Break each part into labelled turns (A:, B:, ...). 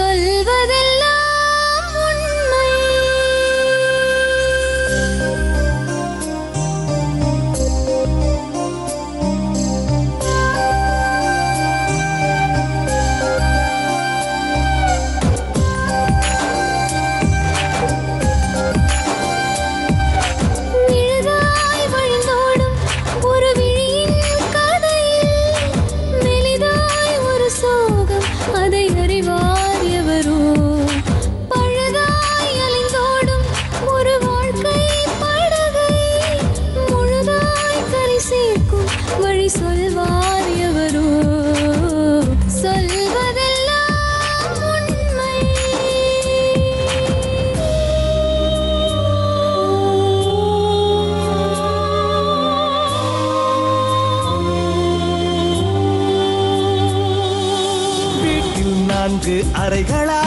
A: சொல்வதெல்லாம் உண்மை. விழுதாய் வழிந்தோடும் ஒரு விழியின் கதையில் மெலிதாய் ஒரு சோகம், அதை அறிவார் எவரோ. பழுதாய் அலைந்தோடும் ஒரு வாழ்க்கை படகை முழுதாய் கரை சேர்க்கும் வழி சொல்வார் எவரோ. சொல்வதெல்லாம் உண்மை.
B: வீட்டில் 4 அறைகளா,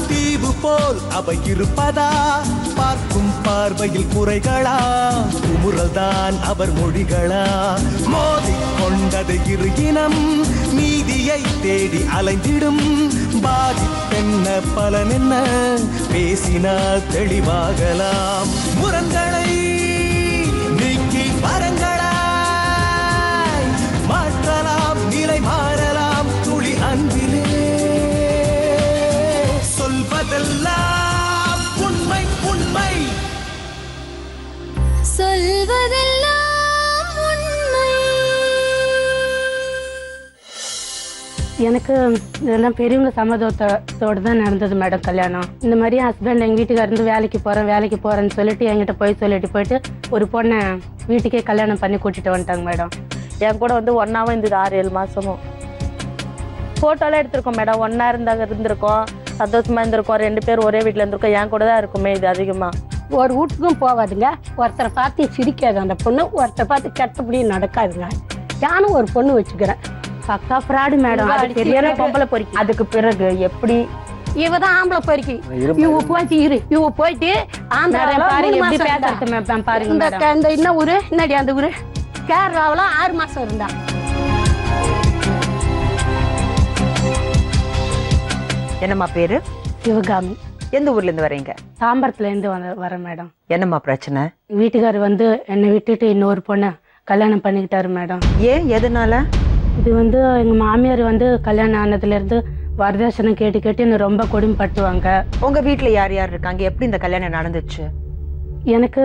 B: தீவு போல் அவை இருப்பதா? பார்க்கும் பார்வையில் குறைகளா, குமுறல்தான் அவர் மொழிகளா? மோதிக்கொண்டது இரு இனம், நீதியை தேடி அலைந்திடும். பாதிப்பென்ன பலன் என்ன, பேசினால் தெளிவாகலாம். முரண்களை நீக்கி வரங்களாய் மாற்றலாம், நிலை மாறலாம் துளி அன்பிலே. சொல்வதெல்லாம் உண்மை உண்மை.
A: சொல்வதெல்லாம் உண்மை.
C: எனக்கு இதெல்லாம் பெரியவங்க சம்மதத்தோடு தான் நடந்தது மேடம் கல்யாணம். இந்த மாதிரி ஹஸ்பண்ட் எங்கள் வீட்டுக்கு இருந்து வேலைக்கு போகிறேன்னு சொல்லிட்டு என்கிட்ட சொல்லிட்டு போயிட்டு ஒரு பொண்ணை வீட்டுக்கே கல்யாணம் பண்ணி கூட்டிட்டு வந்துட்டாங்க மேடம்.
D: என் கூட வந்து ஒன்னாவும் இருந்தது 6-7 மாசமும். ஃபோட்டோலாம் எடுத்திருக்கோம் மேடம். ஒன்னா இருந்திருக்கோம், சந்தோஷமா இருந்திருக்கோம். 2 பேர் ஒரே வீட்டில் இருந்திருக்கோம். என் கூட தான் இருக்குமே இது அதிகமாக.
C: ஒரு வீட்டுக்கும் போகாதுங்க. ஒருத்தரை பார்த்து சிரிக்காது அந்த பொண்ணு, ஒருத்தரை பார்த்து கெட்டபடி நடக்காதுங்க. நானும் ஒரு பொண்ணு வச்சுக்கிறேன். பக்கா ஃப்ராடு மேடம். அது பெரிய பொம்பளை பொறுக்கி. அதுக்கு பிறகு எப்படி இவதான் ஆம்பளை பொறுக்கி. இவ போயிட்டு ஆந்திராவில பாருங்க இந்த என்ன ஊரு, என்னடி அந்த ஊரு, கேரளாவில 6 மாசம் இருந்தா.
E: என்னம்மா பேரு?
C: சிவகாமி.
E: எந்த ஊர்ல இருந்து வரீங்க?
C: தாம்பரத்துல இருந்து வரேன் மேடம்.
E: என்னம்மா பிரச்சனை?
C: வீட்டுக்காரர் வந்து என்னை விட்டுட்டு இன்னொரு பொண்ணை கல்யாணம் பண்ணிக்கிட்டாரு மேடம்.
E: ஏன், எதனால?
C: இது வந்து எங்க மாமியார் வந்து கல்யாணம் ஆனதுல இருந்து வரதட்சணை கேட்டு என்ன ரொம்ப கொடுமைப்படுத்துவாங்க.
E: உங்க வீட்டுல யார் யார் இருக்காங்க? எப்படி இந்த கல்யாணம் நடந்துச்சு?
C: எனக்கு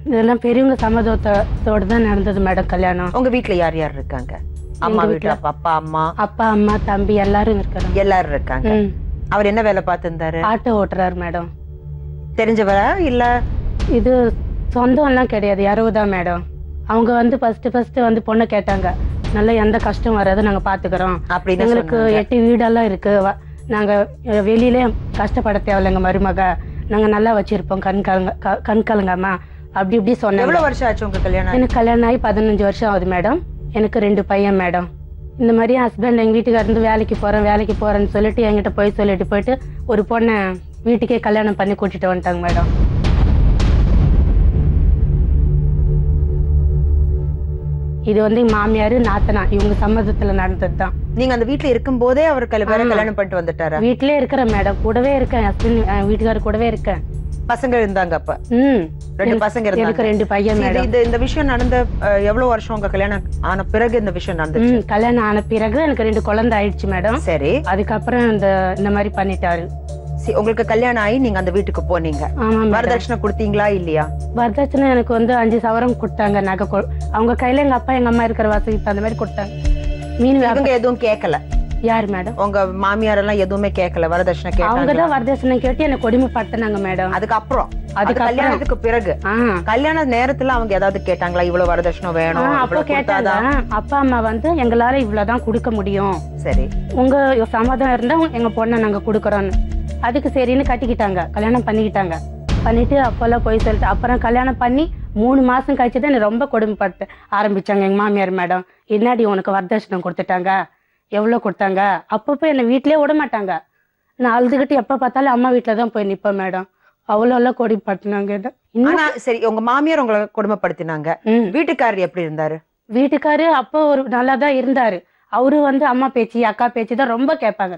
C: இதெல்லாம் பெரியவங்க சம்மதத்தோடு தான் நடந்தது மேடம் கல்யாணம்.
E: உங்க வீட்டுல யார் யார் இருக்காங்க? அம்மா வீட்டுல அப்பா அம்மா
C: தம்பி எல்லாரும் இருக்காங்க.
E: எல்லாரும் இருக்காங்க. அவர் என்ன வேலை பார்த்திருந்தாரு?
C: Auto ஓட்டுறாரு madam.
E: தெரிஞ்சவரா இல்ல?
C: இது சொந்தம் எல்லாம் கிடையாது, யாரோதான் மேடம். அவங்க வந்து ஃபர்ஸ்ட் வந்து பொண்ணை கேட்டாங்க. நல்லா எந்த கஷ்டம் வராது, நாங்க பாத்துக்கிறோம். எங்களுக்கு 8 வீடெல்லாம் இருக்கு, நாங்க வெளியிலே கஷ்டப்பட தேவையில்ல, எங்க மருமக நாங்க நல்லா வச்சிருப்போம், கண் கலங்காமா அப்படி இப்படி சொன்னாங்க.
E: எவ்வளவு வருஷம் ஆச்சு உங்க கல்யாணம்?
C: எனக்கு கல்யாணம் ஆகி 15 வருஷம் ஆகுது மேடம். எனக்கு 2 பையன் மேடம். இந்த மாதிரி ஹஸ்பண்ட் எங்க வீட்டுக்கு இருந்து வேலைக்கு போறேன்னு சொல்லிட்டு என்கிட்ட சொல்லிட்டு போயிட்டு ஒரு பொண்ணை வீட்டுக்கே கல்யாணம் பண்ணி கூட்டிட்டு வந்துட்டாங்க மேடம். இது வந்து மாமியாரு நாத்தனா இவங்க சம்மதத்துல நடந்ததுதான்.
E: நீங்க அந்த வீட்டுல இருக்கும் போதே அவர் கல்யாணம் பண்ணிட்டு வந்துட்டாரா?
C: வீட்லயே இருக்கிறேன் மேடம், கூடவே இருக்கேன், ஹஸ்பண்ட் வீட்டுக்காரர் கூடவே இருக்கேன்.
E: பசங்க இருந்தாங்க அப்ப? 2 பசங்க இருந்தாங்க.
C: எனக்கு 2 பையன் மேடம்.
E: இந்த விஷயம் நடந்த எவ்வளவு வருஷம் உங்க கல்யாணம் ஆன பிறகு இந்த விஷயம் நடந்துச்சு?
C: கல்யாணம் ஆன பிறகு எனக்கு 2 குழந்தை ஆயிடுச்சு மேடம்.
E: சரி.
C: அதுக்கப்புறம் இந்த மாதிரி பண்ணிட்டாரு.
E: உங்களுக்கு கல்யாணம் ஆகி நீங்க அந்த வீட்டுக்கு போனீங்க. வரதட்சணை கொடுத்தீங்களா இல்லையா?
C: வரதட்சணை எனக்கு வந்து 5 சவரம் கொடுத்தாங்க நகை. அவங்க கையில எங்க அப்பா எங்க அம்மா இருக்கிற வசதி அந்த மாதிரி கொடுத்தாங்க.
E: இவங்க எதுவும் கேட்கல?
C: யார் மேடம்?
E: உங்க மாமியார் எல்லாம் எதுவுமே கேட்கல? வரதட்சணை கேட்டாங்க?
C: அவங்கதான் வரதட்சணை கேட்டு என்ன கொடுமைப்படுத்தினாங்க மேடம்.
E: அதுக்கப்புறம் கல்யாணத்துக்கு பிறகு கல்யாண நேரத்துல அவங்க ஏதாவது கேட்டாங்களா? இவ்வளவு வரதட்சணை வேணும்?
C: அப்ப கேட்டாங்க. அப்பா அம்மா வந்து எங்களால இவ்வளவுதான் கொடுக்க முடியும்,
E: சரி
C: உங்க சம்மதம் இருந்தா எங்க பொண்ணை நாங்க கொடுக்கறோம்னு. அதுக்கு சரின்னு கட்டிக்கிட்டாங்க, கல்யாணம் பண்ணிக்கிட்டாங்க. பண்ணிட்டு அப்பெல்லாம் போய் சொல்லிட்டு அப்புறம் கல்யாணம் பண்ணி 3 மாசம் கழிச்சுதான் என்ன ரொம்ப கொடுமைப்படுத்த ஆரம்பிச்சாங்க எங்க மாமியார் மேடம். என்னடி உனக்கு வரதட்சணை கொடுத்துட்டாங்க, எவ்வளவு கொடுத்தாங்க? அப்பப்போ என்ன வீட்லயே விட மாட்டாங்க. நான் அழுதுகிட்டு எப்ப பார்த்தாலும் அம்மா வீட்டுலதான் போய் நிப்பேன் மேடம். அவ்வளோ கொடுமைப்படுத்தினாங்க.
E: சரி, உங்க மாமியார் உங்களை கொடுமைப்படுத்தினாங்க. வீட்டுக்காரர் எப்படி இருந்தாரு?
C: வீட்டுக்காரு அப்போ ஒரு நல்லாதான் இருந்தாரு. அவரு வந்து அம்மா பேச்சு அக்கா பேச்சு தான் ரொம்ப கேட்பாங்க.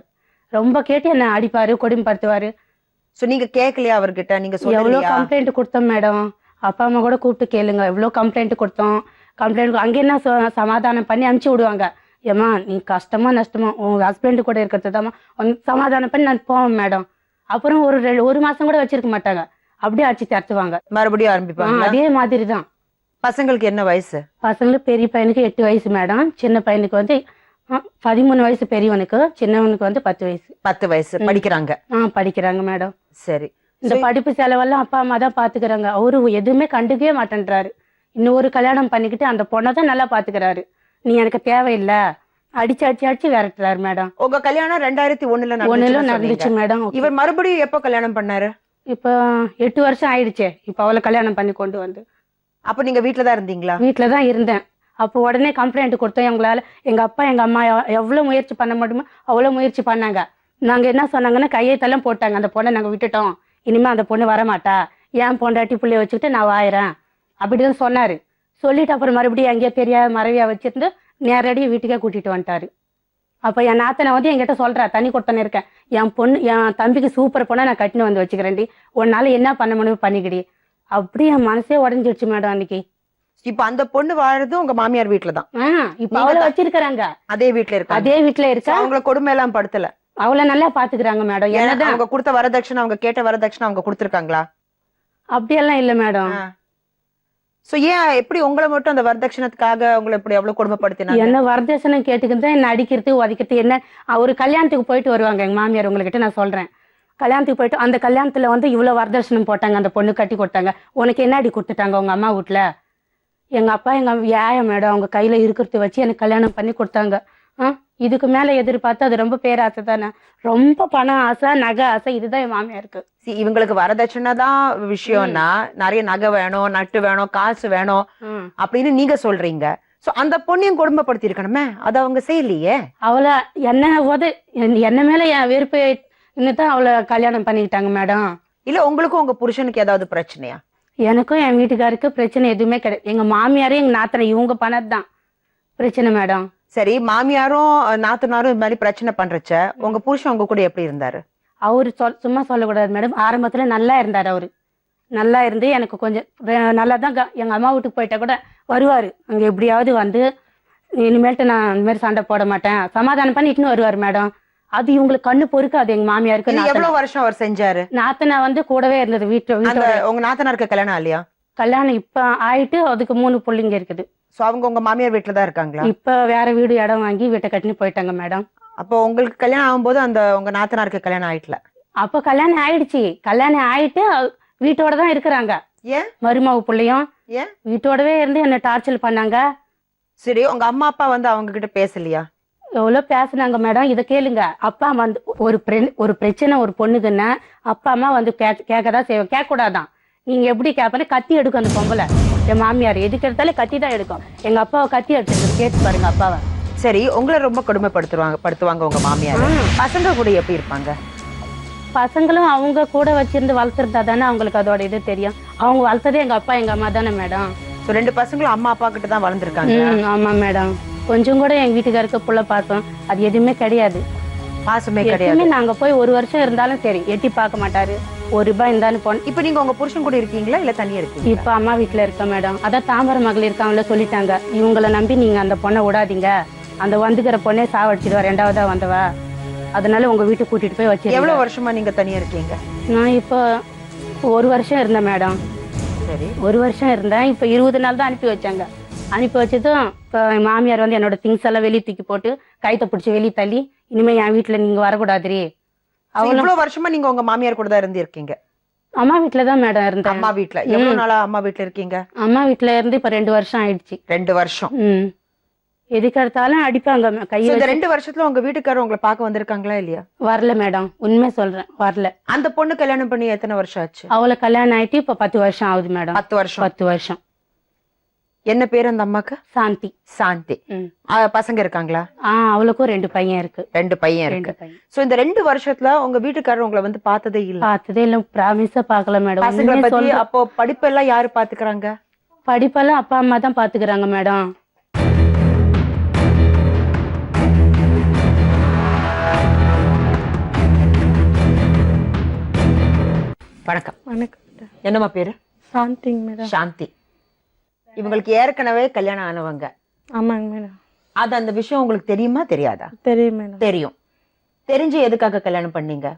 C: ரொம்ப கேட்டு என்ன அடிப்பாரு கொடுமைப்படுத்துவாரு.
E: சோ நீங்க கேட்கலையா அவர்கிட்ட? நீங்க
C: எவ்வளவு
E: சொல்லலையா?
C: கம்ப்ளைண்ட் கொடுத்தோம் மேடம். அப்பா அம்மா கூட கூப்பிட்டு கேளுங்க, எவ்வளவு கம்ப்ளைண்ட் கொடுத்தோம். கம்ப்ளைண்ட் அங்க என்ன சமாதானம் பண்ணி அனுப்பிச்சு விடுவாங்க. ஏமா நீ கஷ்டமா நஷ்டமா உங்க ஹஸ்பண்ட் கூட இருக்கிறது தான் சமாதானம் பண்ணி நான் போவேன் மேடம். அப்புறம் ஒரு மாசம் கூட வச்சிருக்க மாட்டாங்க, அப்படியே அடிச்சு தட்டுவாங்க.
E: மறுபடியும் ஆரம்பிப்பாங்க.
C: அதே மாதிரி தான்.
E: பசங்களுக்கு என்ன வயசு?
C: பசங்களுக்கு பெரிய பையனுக்கு 8 வயசு மேடம், சின்ன பையனுக்கு வந்து 13 வயசு பெரியவனுக்கு, சின்னவனுக்கு வந்து 10 வயசு.
E: 10 வயசு படிக்கிறாங்க.
C: படிக்கிறாங்க மேடம்.
E: சரி.
C: இந்த படிப்பு செலவெல்லாம் அப்பா அம்மா தான் பாத்துக்கிறாங்க. அவரு எதுவுமே கண்டுக்கவே மாட்டேன்றாரு. இன்னொரு கல்யாணம் பண்ணிக்கிட்டு அந்த பொண்ணை தான் நல்லா பாத்துக்கிறாரு. நீ எனக்கு தேவையில்லை அடிச்சு அடிச்சு அடிச்சு விரட்டுறாரு மேடம்.
E: உங்க கல்யாணம் 2001
C: நடந்துச்சு மேடம்.
E: இவர் மறுபடியும் எப்ப கல்யாணம் பண்ணாரு?
C: இப்ப 8 வருஷம் ஆயிடுச்சே. இப்ப அவளை கல்யாணம் பண்ணி கொண்டு வந்து.
E: அப்ப நீங்க வீட்டுலதான் இருந்தீங்களா?
C: வீட்டுலதான் இருந்தேன். அப்போ உடனே கம்ப்ளைண்ட் கொடுத்தோம். எங்களால எங்க அப்பா எங்க அம்மா எவ்வளவு முயற்சி பண்ண முடியுமோ அவ்வளவு முயற்சி பண்ணாங்க. நாங்க என்ன சொன்னாங்கன்னா கையெழுத்தெல்லாம் போட்டாங்க, அந்த பொண்ணை நாங்க விட்டுட்டோம், இனிமே அந்த பொண்ணு வரமாட்டா, ஏன் பொண்டாட்டி பிள்ளைய வச்சுக்கிட்டு நான் வாயிறேன் அப்படிதான் சொன்னாரு. சொல்லிட்டு அப்புறம் மறுபடியும் எங்கேயோ தெரியாத மறைவியா வச்சிருந்து நேரடியாக வீட்டுக்கே கூட்டிட்டு வந்துட்டாரு. அப்ப என் நாத்தனை வந்து என்கிட்ட சொல்றா, தண்ணி கொடுத்தனே இருக்கேன், என் தம்பிக்கு சூப்பர் பொண்ணா நான் கட்டினு வந்து வச்சுக்கிறேன்டி, உன்னால என்ன பண்ண முடியும் பண்ணிக்கிடி. அப்படி என் மனசே உடஞ்சிடுச்சு மேடம் அன்னைக்கு.
E: இப்ப அந்த பொண்ணு வாழறது உங்க மாமியார் வீட்டுலதான்?
C: இப்ப அவளை வச்சிருக்காங்க,
E: அதே வீட்டுல இருக்க.
C: அதே வீட்டுல இருக்கா.
E: அவங்கள கொடுமை எல்லாம் படுத்தல?
C: அவளை நல்லா பாத்துக்கிறாங்க மேடம். என்னதான்
E: அவங்க கொடுத்த வரதட்சணை, அவங்க கேட்ட வரதட்சணை அவங்க கொடுத்திருக்காங்களா?
C: அப்படியெல்லாம் இல்ல மேடம்.
E: சோ ஏன் எப்படி உங்களை மட்டும் அந்த வரதட்சணத்துக்காக உங்களை எப்படி எவ்வளவு கொடுமைப்படுத்தினாங்க?
C: என்ன வரதட்சணை கேட்டுக்கிட்டு என்ன அடிக்கிறது உதைக்கிறது. என்ன ஒரு கல்யாணத்துக்கு போயிட்டு வருவாங்க எங்க மாமியார், உங்ககிட்ட நான் சொல்றேன். கல்யாணத்துக்கு போயிட்டு அந்த கல்யாணத்துல வந்து இவ்வளவு வரதட்சணை போட்டாங்க, அந்த பொண்ணு கட்டி கொடுத்தாங்க, உனக்கு என்ன அடி கொடுத்துட்டாங்க உங்க அம்மா வீட்டுல? எங்க அப்பா எங்க ஏன் மேடம் அவங்க கையில இருக்கிறத வச்சு எனக்கு கல்யாணம் பண்ணி கொடுத்தாங்க. இதுக்கு மேல எதிர்பார்த்து அது ரொம்ப பேராசை தானே, ரொம்ப பணம் ஆசை, நகை ஆசை, இதுதான் என் மாமியாருக்கு.
E: இவங்களுக்கு வரதட்சணை தான் விஷயம்னா நிறைய நகை வேணும், நட்டு வேணும், காசு வேணும் அப்படின்னு நீங்க சொல்றீங்க. சோ அந்த பொண்ணையும் கொடுமைப்படுத்தி இருக்கணுமே, அது அவங்க செய்யலையே.
C: அவளை என்ன மேல என் வெறுப்பு இன்னுதான் அவளை கல்யாணம் பண்ணிக்கிட்டாங்க மேடம்.
E: இல்ல உங்களுக்கும் உங்க புருஷனுக்கு ஏதாவது பிரச்சனையா?
C: எனக்கும் என் வீட்டுக்காருக்கு பிரச்சனை எதுவுமே கிடையாது. எங்க மாமியாரும் எங்க நாத்தனை இவங்க பண்ணதுதான் பிரச்சனை மேடம்.
E: சரி, மாமியாரும் நாத்தனாரும் இது மாதிரி பிரச்சனை பண்றச்ச உங்க புருஷன் உங்க கூட எப்படி இருந்தாரு?
C: அவரு சும்மா சொல்லக்கூடாது மேடம். ஆரம்பத்துல நல்லா இருந்தாரு. அவரு நல்லா இருந்து எனக்கு கொஞ்சம் நல்லா தான். எங்க அம்மா வீட்டுக்கு போயிட்டா கூட வருவாரு, அங்க எப்படியாவது வந்து இனிமேல்ட்டு நான் இந்த மாதிரி சண்டை போட மாட்டேன் சமாதானம் பண்ணிட்டுன்னு வருவாரு மேடம். அது இவங்களுக்கு கண்ணு பொறுக்காது எங்க மாமியாருக்கு.
E: எவ்வளவு வருஷம் அவர் செஞ்சாரு?
C: நாத்தனா வந்து கூடவே இருந்தது வீட்டுல.
E: உங்க நாத்தனாருக்கு கல்யாணம் இல்லையா?
C: கல்யாணம் இப்ப ஆயிட்டு அதுக்கு 3 பிள்ளைங்க இருக்குது.
E: சோ அவங்க உங்க மாமியார் வீட்டுலதான் இருக்காங்களா?
C: இப்ப வேற வீடு இடம் வாங்கி வீட்டை கட்டினு போயிட்டாங்க மேடம்.
E: அப்போ உங்களுக்கு கல்யாணம் ஆகும்போது அந்த உங்க நாத்தனாருக்கு கல்யாணம் ஆயிட்டல?
C: அப்ப கல்யாணம் ஆயிடுச்சு. கல்யாணம் ஆயிட்டு வீட்டோட தான் இருக்கிறாங்க.
E: ஏன்
C: மருமக பிள்ளையும்
E: ஏன்
C: வீட்டோடவே இருந்து என்ன டார்ச்சர் பண்ணாங்க.
E: சரி, உங்க அம்மா அப்பா வந்து அவங்க கிட்ட பேசலையா?
C: எவ்வளவு பேசுனாங்க மேடம். இதை கேளுங்க. அப்பா வந்து ஒரு பிரச்சனை ஒரு பொண்ணுக்குன்னா அப்பா அம்மா வந்து கேட்கதான் செய்வோம். கேட்க கூடாதான். நீங்க எப்படி கேட்பேன், கத்தி எடுக்கும் அந்த பொம்பளை. என் மாமியார் எதுக்கு எடுத்தாலும் கத்தி தான் எடுக்கும். எங்க அப்பாவை கத்தி எடுத்து கேட்டு பாருங்க அப்பாவை.
E: சரி, உங்களை ரொம்ப கொடுமைப்படுத்துவாங்க உங்க மாமியார். பசங்க கூட எப்படி இருப்பாங்க?
C: பசங்களும் அவங்க கூட வச்சிருந்து வளர்த்துருந்தா தானே அவங்களுக்கு அதோட இது தெரியும். அவங்க வளர்த்ததே எங்க அப்பா எங்க அம்மா தானே மேடம்.
E: 2 பசங்களும் அம்மா அப்பா கிட்ட தான் வளர்ந்துருக்காங்க.
C: ஆமா மேடம். கொஞ்சம் கூட எங்க வீட்டுக்காருக்கு புள்ள பாசம் அது எதுவுமே கிடையாது.
E: பாசமே கிடையாது.
C: நாங்க போய் 1 வருஷம் இருந்தாலும் சரி எட்டி பார்க்க மாட்டாரு. 1 ரூபாய் இருந்தாலும் போன.
E: இப்ப நீங்க உங்க புருஷன் கூட இருக்கீங்களா இல்ல தனியா இருக்கீங்க?
C: இப்ப அம்மா வீட்டுல இருக்க மேடம். அதான் தாமரை மகள் இருக்காங்கள சொல்லிட்டாங்க, இவங்களை நம்பி நீங்க அந்த பொண்ணை விடாதீங்க, அந்த வந்துக்கிற பொண்ணே சாவடிச்சிடுவா, 2வதா வந்தவா, அதனால உங்க வீட்டுக்கு கூட்டிட்டு போய் வச்சு.
E: எவ்வளவு வருஷமா நீங்க தனியா இருக்கீங்க?
C: நான் இப்ப 1 வருஷம் இருந்தேன் மேடம்.
E: சரி,
C: 1 வருஷம் இருந்தேன். இப்ப 20 நாள் தான் அனுப்பி வச்சாங்க. அனுப்பி வச்சதும் இப்போ மாமியார் வந்து என்னோட திங்ஸ் எல்லாம் வெளியே தூக்கி போட்டு கைத்தை பிடிச்சி வெளியே தள்ளி, இனிமே என் வீட்டுல நீங்க வரக்கூடாதுரி.
E: அவ்வளவு வருஷமா நீங்க உங்க மாமியார் கூட தான் இருந்து இருக்கீங்க?
C: அம்மா வீட்டுலதான் மேடம் இருந்தேன்.
E: அம்மா வீட்டுல எவ்வளவு நாளா அம்மா வீட்டுல இருக்கீங்க?
C: அம்மா வீட்டுல இருந்து இப்ப 2 வருஷம் ஆயிடுச்சு.
E: 2 வருஷம்.
C: எதுக்கு எடுத்தாலும் அடிப்பாங்க கையை.
E: இந்த 2 வருஷத்துல உங்க வீட்டுக்காரர் உங்களை பார்க்க வந்திருக்காங்களா இல்லையா?
C: வரல மேடம், உண்மை சொல்றேன், வரல.
E: அந்த பொண்ணு கல்யாணம் பண்ணி எத்தனை வருஷம் ஆச்சு?
C: அவளை கல்யாணம் ஆயிட்டு இப்ப 10 வருஷம் ஆகுது மேடம்.
E: 10 வருஷம்.
C: 10 வருஷம்.
E: என்ன பேர் அந்த அம்மாக்கு?
C: சாந்தி.
E: சாந்தி. பசங்க இருக்காங்களா?
C: அவளுக்கும் 2 பையன் இருக்கு.
E: 2 பையன் இருக்கு. சோ இந்த 2 வருஷத்துல உங்க வீட்டுக்காரர் உங்களை வந்து பார்த்ததே இல்ல?
C: பார்த்ததே இல்ல, பிராமிஸா பார்க்கல மேடம்.
E: பசங்களை பத்தி அப்போ படிப்பெல்லாம் யாரு பாத்துக்கிறாங்க?
C: படிப்பெல்லாம் அப்பா அம்மா தான் பாத்துக்கிறாங்க மேடம்.
E: வணக்கம்.
D: வணக்கம் மேடம்.
E: என்னம்மா பேரு?
D: சாந்திங்க மேடம்.
E: சாந்தி. இவங்களுக்கு ஏற்கனவே கல்யாணம் ஆனவங்க.
D: ஆமாங்க மேடம்.
E: அது அந்த விஷயம் உங்களுக்கு தெரியுமா தெரியாதா?
D: தெரியும் மேடம்.
E: தெரியும். தெரிஞ்சு எதுக்காக கல்யாணம் பண்ணீங்க?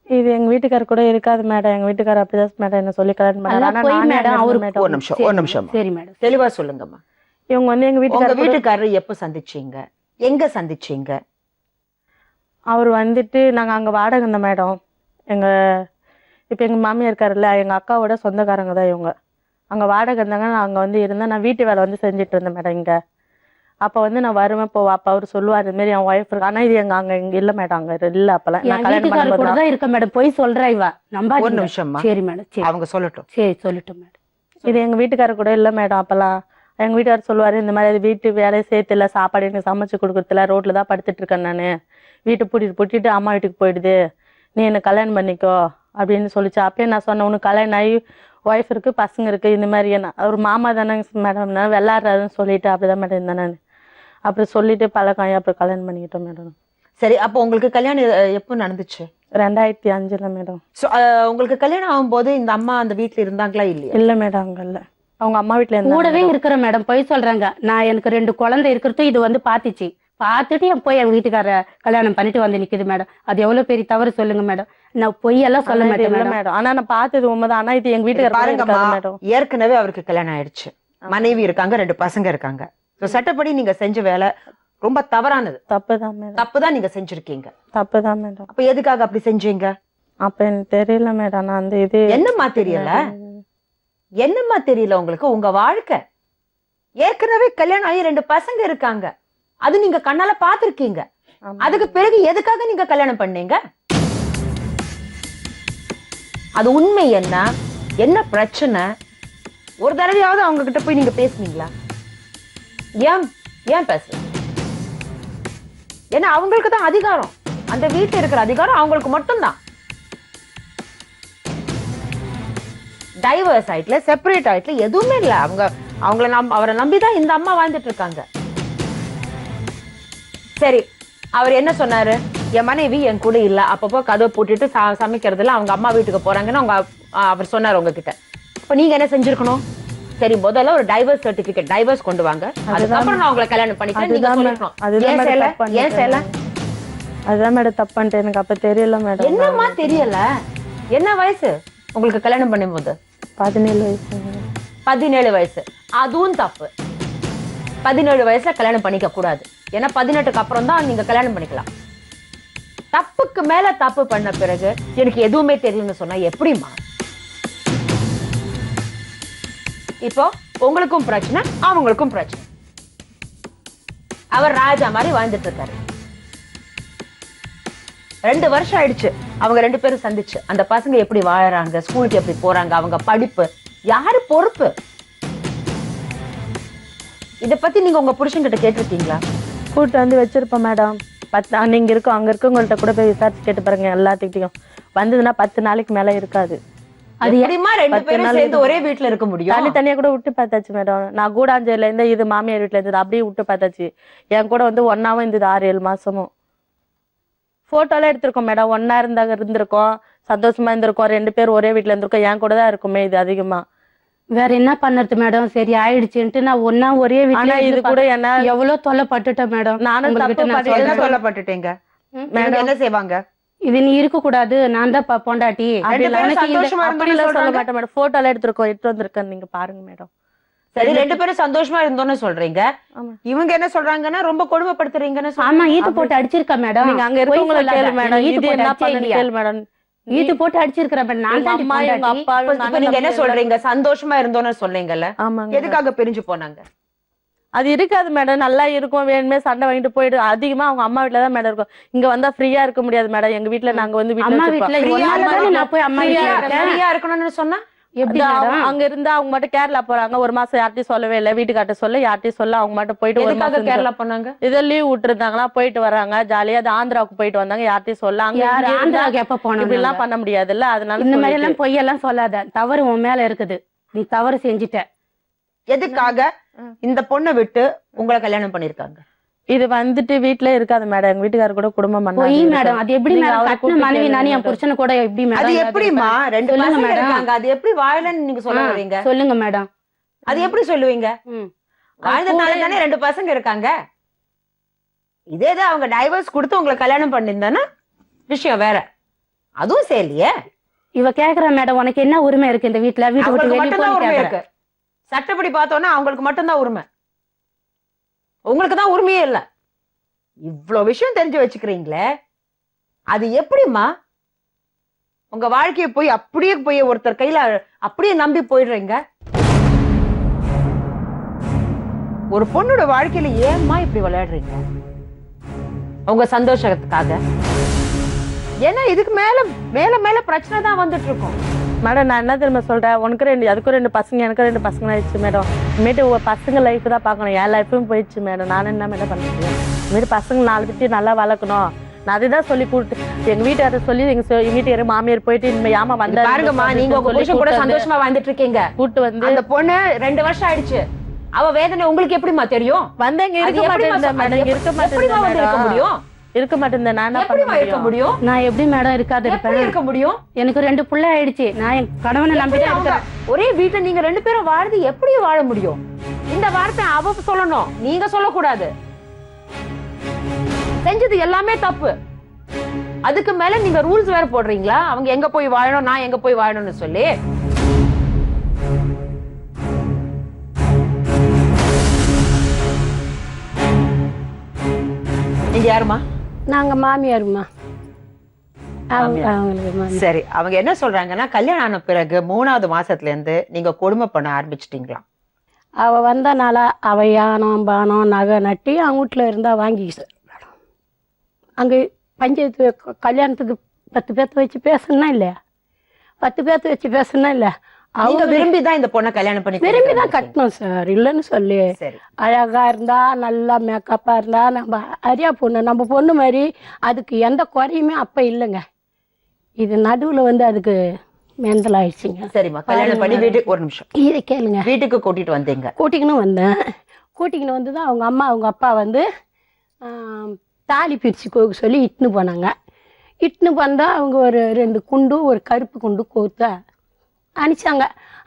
D: இது எங்க வீட்டுக்காரர் கூட இருக்காது மேடம். எங்க வீட்டுக்காரர் அப்படிதான் மேடம் என்ன சொல்லி கல்யாணம் பண்ணாரு.
C: அதெல்லாம்
D: ஆனா
C: போய்
D: நானே
C: மேடம்,
D: அவரு
C: அவரு
E: ஒரு நிமிஷம்.
C: சரி மேடம்.
E: தெளிவா சொல்லுங்கம்மா.
D: இவங்க வந்து எங்க
E: உங்க
D: வீட்டுக்காரர்
E: வீட்டுக்காரர் எப்ப சந்திச்சீங்க? எங்க சந்திச்சீங்க?
D: அவர் வந்துட்டு நாங்க அங்க வாடகை இருந்தோம் மேடம். இப்ப எங்க மாமியார் இருக்காருல்ல, எங்க அக்காவோட சொந்தக்காரங்க தான் இவங்க. அங்க வாடகை இருந்தாங்க. நான் அங்க வந்து இருந்தேன். நான் வீட்டு வேலை வந்து செஞ்சுட்டு இருந்தேன் மேடம் இங்க. அப்ப வந்து நான் வருவேன் போவா. அப்ப அவர் சொல்லுவாரு இது மாதிரி என் ஒய்ஃப் இருக்கு. ஆனா இது இங்க இல்ல மேடம். அங்க இல்ல அப்பெல்லாம் நான்
C: என்
D: கல்யாணம்
C: வீட்டுக்காரர் கூட
D: பண்ணும்போது
C: தான் இருக்க மேடம். போய் சொல்றா இவ.
E: ஒரு
C: நம்பாதீங்க.
E: நிமிஷம்மா.
C: சரி மேடம். சரி
E: அவங்க சொல்லட்டும்.
C: சரி சொல்லட்டும் மேடம்.
D: இது எங்க வீட்டுக்காரர் கூட இல்ல மேடம். அப்பெல்லாம் எங்க வீட்டுக்காரர் சொல்லுவாரு இந்த மாதிரி வீட்டு வேலையை சேர்த்து இல்ல, சாப்பாடு எனக்கு சமைச்சு கொடுக்கறதுல, ரோட்ல தான் படுத்துட்டு இருக்கேன் நானு. வீட்டை பூட்டிட்டு அம்மா வீட்டுக்கு போயிடுது, நீ என்ன கல்யாணம் பண்ணிக்கோ அப்படின்னு சொல்லிச்சு. அப்பயே நான் சொன்னேன், உனக்கு கல்யாணம் ஆகி ஒய்ஃப் இருக்கு, பசங்க இருக்கு, இந்த மாதிரி என்ன அவர் மாமா தானே மேடம், விளையாடுறாருன்னு சொல்லிட்டு அப்படிதான் மேடம் இருந்தேன் நான். அப்புறம் சொல்லிட்டு பழக்கம் அப்புறம் கல்யாணம் பண்ணிக்கிட்டோம் மேடம்.
E: சரி, அப்போ உங்களுக்கு கல்யாணம் எப்போ நடந்துச்சு?
D: 2005 மேடம்.
E: உங்களுக்கு கல்யாணம் ஆகும்போது இந்த அம்மா அந்த வீட்டுல இருந்தாங்களா இல்லையா?
D: இல்ல மேடம், அங்க இல்ல. அவங்க அம்மா வீட்டுல
C: கூடவே
D: இருந்தாங்க.
C: இருக்கிற மேடம். போய் சொல்றாங்க. நான் எனக்கு 2 குழந்தை இருக்கிறதும் இது வந்து பாத்துச்சு. பார்த்துட்டு போய் என் வீட்டுக்கார கல்யாணம் பண்ணிட்டு வந்து நிக்குது மேடம். அது எவ்வளவு பெரிய தவறு சொல்லுங்க மேடம். நான் பொய்யெல்லாம் சொல்ல
D: ஆனா இது
C: மாட்டேன்
D: இல்ல
C: மேடம்.
D: மேடம். ஆனா நான் பார்த்தது உண்மைதான். ஆனா இது எங்க வீட்டுக்காரர்
E: பாருங்கம்மா,
D: மேடம்.
E: ஏற்கனவே அவருக்கு கல்யாணம் ஆயிடுச்சு. மனைவி இருக்காங்க, 2 பசங்க இருக்காங்க. சட்டப்படி நீங்க செஞ்ச வேலை ரொம்ப தவறானது.
D: தப்புதான் மேடம்.
E: தப்புதான் நீங்க செஞ்சிருக்கீங்க.
D: தப்புதான் மேடம்.
E: அப்ப எதுக்காக அப்படி செஞ்சீங்க?
D: அப்ப எனக்கு தெரியல மேடம். நான் அந்த இது
E: என்னம்மா தெரியல? என்னம்மா தெரியல உங்களுக்கு? உங்க வாழ்க்கை ஏற்கனவே கல்யாணம் ஆகி 2 பசங்க இருக்காங்க. அது நீங்க கண்ணால பாத்திருக்கீங்க.
D: ஆமா.
E: அதுக்கு பிறகு எதுக்காக நீங்க கல்யாணம் பண்ணீங்க? அது உண்மை என்ன? என்ன பிரச்சனை? ஒரு தடவையாவது அவங்க கிட்ட போய் நீங்க பேசுனீங்களா? ஏன் பேசல? ஏன்னா அவங்களுக்கு தான் அதிகாரம். அந்த வீட்டுல இருக்கிற அதிகாரம் அவங்களுக்கு மட்டும்தான். டைவர்ஸ் ஆயிட்டுல, செப்பரேட் ஆயிட்டுல எதுவுமே இல்ல. அவரை நம்பிதான் இந்த அம்மா வாழ்ந்துட்டு இருக்காங்க. சரி, அவர் என்ன சொன்னாரு? என் மனைவி என் கூட இல்ல, அப்பப்போ கதவை பூட்டிட்டு சமைக்கிறதுல அவங்க அம்மா வீட்டுக்கு போறாங்கன்னு அவர் சொன்னார் உங்ககிட்ட. இப்ப நீங்க என்ன செஞ்சிருக்கணும்? சரி, முதல்ல ஒரு டைவர்ஸ் சர்டிபிகேட், டைவர்ஸ் கொண்டு வாங்க, அதுக்கப்புறம் நான் உங்களை கல்யாணம் பண்ணிக்கிறேன் நீங்க சொல்லிருக்கணும். ஏன் செய்யல?
D: அதுதான் மேடம் தப்பான்ட்டு எனக்கு அப்ப தெரியல மேடம்.
E: என்னம்மா தெரியல? என்ன வயசு உங்களுக்கு கல்யாணம் பண்ணும்போது?
D: 17 வயசு மேடம்.
E: 17 வயசு. அதுவும் தப்பு. 17 வயசுல கல்யாணம் பண்ணிக்க கூடாது. ஏன்னா 18க்கு அப்புறம் தான் நீங்க கல்யாணம் பண்ணிக்கலாம். தப்புக்கு மேல தப்பு பண்ண பிறகு எனக்கு எதுவுமே தெரியலன்னு சொன்னா எப்படிமா? இப்போ உங்களுக்கும் பிரச்சனை, அவங்களுக்கும் பிரச்சனை. அவர் ராஜா மாதிரி வாழ்ந்துட்டு இருக்காரு. 2 வருஷம் ஆயிடுச்சு அவங்க 2 பேரும் சந்திச்சு. அந்த பசங்க எப்படி வாழறாங்க, ஸ்கூலுக்கு எப்படி போறாங்க, அவங்க படிப்பு, யாரு பொறுப்பு? இத பத்தி நீங்க உங்க புருஷன் கிட்ட கேட்டிருக்கீங்களா?
D: கூட்டு வந்து வச்சிருப்போம் மேடம். நீங்க இருக்கோம், அங்க இருக்கவங்கள்ட்ட கூட போய் விசாரிச்சு கேட்டு பாருங்க. எல்லாத்துக்கிட்டையும் வந்ததுன்னா 10 நாளைக்கு மேல இருக்காது.
E: அது எப்படிமா 2 பேரும் சேர்ந்து ஒரே வீட்டுல இருக்க முடியும்?
D: தனியா கூட விட்டு பார்த்தாச்சு மேடம். நான் கூடாஞ்சேரியில இருந்து இது மாமியார் வீட்டுல இருந்தது, அப்படியே விட்டு பார்த்தாச்சு. என் கூட வந்து ஒன்னாவும் இருந்தது 6-7 மாசமும். போட்டோலாம் எடுத்திருக்கோம் மேடம். ஒன்னா இருந்திருக்கோம், சந்தோஷமா இருந்திருக்கோம். 2 பேர் ஒரே வீட்டுல இருந்திருக்கோம். என் கூட தான் இருக்குமே இது அதிகமா.
C: வேற என்ன பண்ணறது மேடம்? சரி ஆயிடுச்சுன்ட்டு நான் ஒன்னா ஒரே வீட்டுல
D: இது கூட என்ன
C: எவ்வளவு தொல்லைப்பட்டுட்டேன் மேடம்.
D: நானும்
E: என்ன சொல்லப்பட்டுட்டீங்க? மேடம் என்ன செய்வாங்க?
C: இது நீ இருக்க கூடாது, நான் தான் பொண்டாட்டி.
D: அப்படிலாம் சொல்ல மாட்டேன் மேடம். போட்டோலாம் எடுத்து வந்திருக்கேன், நீங்க பாருங்க மேடம்.
E: சரி, 2 பேரும் சந்தோஷமா இருந்தோம்னு சொல்றீங்க. இவங்க என்ன சொல்றாங்கன்னா ரொம்ப கொடுமைப்படுத்துறீங்கன்னு.
C: ஆமா, ஈத்து போட்டு அடிச்சிருக்க மேடம்.
D: நீங்க அங்க இருக்கவங்கள கேளு மேடம். இது என்ன பண்ணீங்க கேளு மேடம்.
C: ஈத்து போட்டு அடிச்சிருக்கிற மேடம். நான் தான்
D: அம்மா எங்க அப்பா
E: நீங்க என்ன சொல்றீங்க? சந்தோஷமா இருந்தோம்னு சொல்றீங்கல்ல,
D: ஆமாங்க.
E: எதுக்காக பிரிஞ்சு போனாங்க?
D: அது இருக்காது மேடம். நல்லா இருக்கும், வேணுமே சண்டை வாங்கிட்டு போயிடு. அதிகமா அவங்க அம்மா வீட்டுல தான் மேடம் இருக்கும். இங்க வந்தா ஃப்ரீயா இருக்க முடியாது மேடம். எங்க வீட்டுல நாங்க வந்து
C: அம்மா வீட்டுல நான் போய் அம்மா
E: ஃப்ரீயா இருக்கணும்னு சொன்னா
D: அங்க இருந்தா அவங்க மட்டும் கேரளா போறாங்க. ஒரு மாசம் யார்ட்டையும் சொல்லவே இல்லை. வீட்டுக்காட்ட சொல்ல, யார்ட்டையும் சொல்ல, அவங்க மட்டும் போயிட்டு ஒரு மாசம்
E: கேரளா போனாங்க.
D: இதை லீவ் விட்டுருந்தாங்களா, போயிட்டு வராங்க ஜாலியா. அது ஆந்திராவுக்கு போயிட்டு வந்தாங்க, யார்ட்டையும் சொல்ல. அங்க
C: ஆந்திராவுக்கு எப்ப போனோம்?
D: இப்படி எல்லாம் பண்ண முடியாதுல்ல. அதனால
C: இந்த மாதிரி எல்லாம் பொய்யெல்லாம் சொல்லாத. தவறு உன் மேல இருக்குது, நீ தவறு செஞ்சுட்ட.
E: எதுக்காக இந்த பொண்ணை விட்டு உங்களை கல்யாணம் பண்ணிருக்காங்க?
D: இது வந்துட்டு வீட்டுல இருக்காது மேடம். எங்க வீட்டுக்காரர் கூட குடும்பம்
C: போய்
D: பண்ணாரு
C: மேடம் அது எப்படி
D: நீங்க
C: மேடம்
D: அவரை
C: கட்டின
D: கூப்பிட்டு
C: மனைவி நானே என்
D: கேளுங்க.
C: புருஷனை கூட எப்படி
E: அது
C: மேடம்
E: எப்படிமா ரெண்டு
C: சொல்லுங்க
E: பசங்க
C: மேடம்.
E: இருக்காங்க, அது எப்படி வாழலன்னு நீங்க சொல்ல வரீங்க?
C: சொல்லுங்க மேடம்.
E: அது எப்படி சொல்லுவீங்க?
C: ம்.
E: வாழ்ந்ததுனால தானே ரெண்டு பசங்க இருக்காங்க. இதேதான் அவங்க டைவர்ஸ் கொடுத்து உங்களை கல்யாணம் பண்ணிருந்தானா விஷயம் வேற. அதுவும் சரியே.
C: இவ கேக்குறா மேடம் உனக்கு என்ன உரிமை இருக்கு இந்த வீட்டுல வீட்டு விட்டு
E: அவங்களுக்கு
C: வெளியே
E: மட்டும்தான்
C: போய்
E: உரிமை
C: கேக்குறா.
E: இருக்கு. சட்டப்படி பார்த்தோம்னா அவங்களுக்கு மட்டும்தான் உரிமை, உங்களுக்கு தான் உரிமையே இல்ல. இவ்வளவு விஷயம் தெரிஞ்சு வச்சுக்கிறீங்களே, அது எப்படிமா உங்க வாழ்க்கையை போய் அப்படியே போய் ஒருத்தர் கையில அப்படியே நம்பி போயிடுறீங்க? ஒரு பொண்ணோட வாழ்க்கையில ஏம்மா இப்படி விளையாடுறீங்க? உங்க சந்தோஷத்துக்காக? ஏன்னா இதுக்கு மேல மேல மேல பிரச்சனை தான் வந்துட்டு இருக்கும்.
D: மேடம் நான் என்ன தெரியுமா சொல்றேன், உனக்கு ரெண்டு அதுக்கும் ரெண்டு பசங்க எனக்கு ரெண்டு பசங்க ஆயிடுச்சு மேடம். இனிமேட்டு உங்க பசங்க லைஃப் தான் பார்க்கணும், என் லைஃபும் போயிடுச்சு மேடம். நான் என்ன மேடம் பண்ணுறேன்? இனிமேட்டு பசங்க 4 பேர் நல்லா வளர்க்கணும். நான் அதுதான் சொல்லி கொடுத்து எங்க வீட்டுக்காரர் சொல்லி எங்க வீட்டுக்காரர் மாமியார் போயிட்டு இனிமே ஏமா வந்து
E: பாருங்கம்மா, நீங்க உங்க புருஷன் கூட சந்தோஷமா வாழ்ந்துட்டு இருக்கீங்க.
D: கூட்டு வந்து
E: அந்த பொண்ணு 2 வருஷம் ஆயிடுச்சு. அவ வேதனை உங்களுக்கு எப்படிமா தெரியும்?
D: வந்து இங்க இருக்க மாட்டேன் மேடம். இங்க இருக்க
E: எப்படிமா வந்து இருக்க
D: மாட்டேன்
E: முடியும்?
D: இருக்க மாட்டேன். நான் என்ன
E: எப்படிமா இருக்க
D: பண்ண
E: முடியும்?
C: நான் எப்படி மேடம் இருக்காது
E: எப்படி
C: இருப்பேன்?
E: இருக்க முடியும்?
C: எனக்கு 2 புள்ள ஆயிடுச்சு. நான் என் கணவனை நம்பிதான்
E: அவங்க
C: இருக்கேன்.
E: ஒரே வீட்டுல நீங்க 2 பேரும் வாழ்ந்து எப்படி வாழ முடியும்? இந்த வார்த்தை அவ சொல்லணும், நீங்க சொல்லக்கூடாது. செஞ்சது எல்லாமே தப்பு. அதுக்கு மேல நீங்க ரூல்ஸ் வேற போடுறீங்களா? அவங்க எங்க போய் வாழணும், நான் எங்க போய் வாழணும்னு சொல்லி. நீங்க யாருமா?
C: நாங்க மாமியாருமா. அவங்களுக்கு மாமியார்.
E: சரி, அவங்க என்ன சொல்றாங்கன்னா கல்யாணம் ஆன பிறகு 3வது மாசத்துல இருந்து நீங்க கொடுமை பண்ண ஆரம்பிச்சிட்டீங்களா?
C: அவ வந்தனால அவ யானம் பானம் நகை நட்டி அவங்க வீட்டுல இருந்தா வாங்கிக்கிச்சு. அங்க பஞ்சாயத்து கல்யாணத்துக்கு 10 பேர்த்த வச்சு பேசணும்னா இல்லையா? 10 பேர்த்த வச்சு பேசணும்னா இல்ல.
E: அவங்க
C: அவங்க
E: விரும்பி தான் இந்த பொண்ணை கல்யாணம் பண்ணி
C: விரும்பி தான் கட்டணும் சார், இல்லைன்னு சொல்லி.
E: சரி,
C: அழகா இருந்தா நல்லா மேக்கப்பா இருந்தா நம்ம அரியா பொண்ணு, நம்ம பொண்ணு மாதிரி அதுக்கு எந்த குறையுமே அப்ப இல்லைங்க. இது நடுவுல வந்து அதுக்கு மெண்டல் ஆயிடுச்சுங்க.
E: சரிம்மா. கல்யாணம் பண்ணி வீட்டுக்கு ஒரு நிமிஷம்
C: இதை கேளுங்க.
E: வீட்டுக்கு கூட்டிட்டு வந்தீங்க.
C: கூட்டிக்கின்னு வந்தேன். கூட்டிக்கின்னு வந்து தான் அவங்க அம்மா அவங்க அப்பா வந்து தாலி பிரிச்சு கோக்க சொல்லி இட்டுன்னு போனாங்க. இட்டுன்னு வந்தால் அவங்க ஒரு 2 குண்டு ஒரு கருப்பு குண்டு கோர்த்தா அனுப்பிச்சாங்க.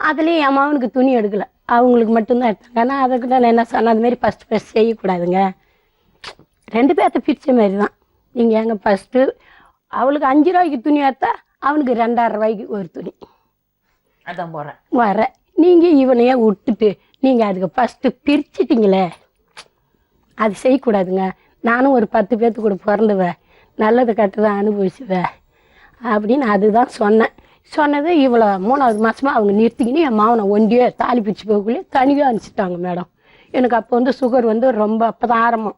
C: அதுலேயும் என் மாவனுக்கு துணி எடுக்கலை, அவங்களுக்கு மட்டும்தான் எடுத்தாங்க. ஆனால் அதுக்கு நான் என்ன சொன்னேன், அது மாதிரி ஃபஸ்ட்டு செய்யக்கூடாதுங்க. 2 பேர்த்த பிரித்த மாதிரி தான். நீங்கள் எங்க ஃபஸ்ட்டு அவளுக்கு 5 ரூபாய்க்கு துணி எடுத்தா அவனுக்கு 2000 ரூபாய்க்கு ஒரு துணி
E: அதான் போறேன்
C: வர. நீங்கள் இவனையே விட்டுட்டு நீங்கள் அதுக்கு ஃபஸ்ட்டு பிரிச்சிட்டிங்களே, அது செய்யக்கூடாதுங்க. நானும் ஒரு 10 பேர்த்து கூட பிறந்துவேன், நல்லது கட்டுதான் அனுபவிச்சுவேன் அப்படின்னு அதுதான் சொன்னேன். சொன்னது இவ்வளோ 3வது மாதமாக அவங்க நிறுத்திக்கின்னு என் மாவனை ஒண்டியே தாலி பிரிச்சு போகக்குள்ளே தனியாக அனுப்பிச்சிட்டாங்க மேடம். எனக்கு அப்போ வந்து சுகர் வந்து ரொம்ப அப்போ தான் ஆரம்பம்.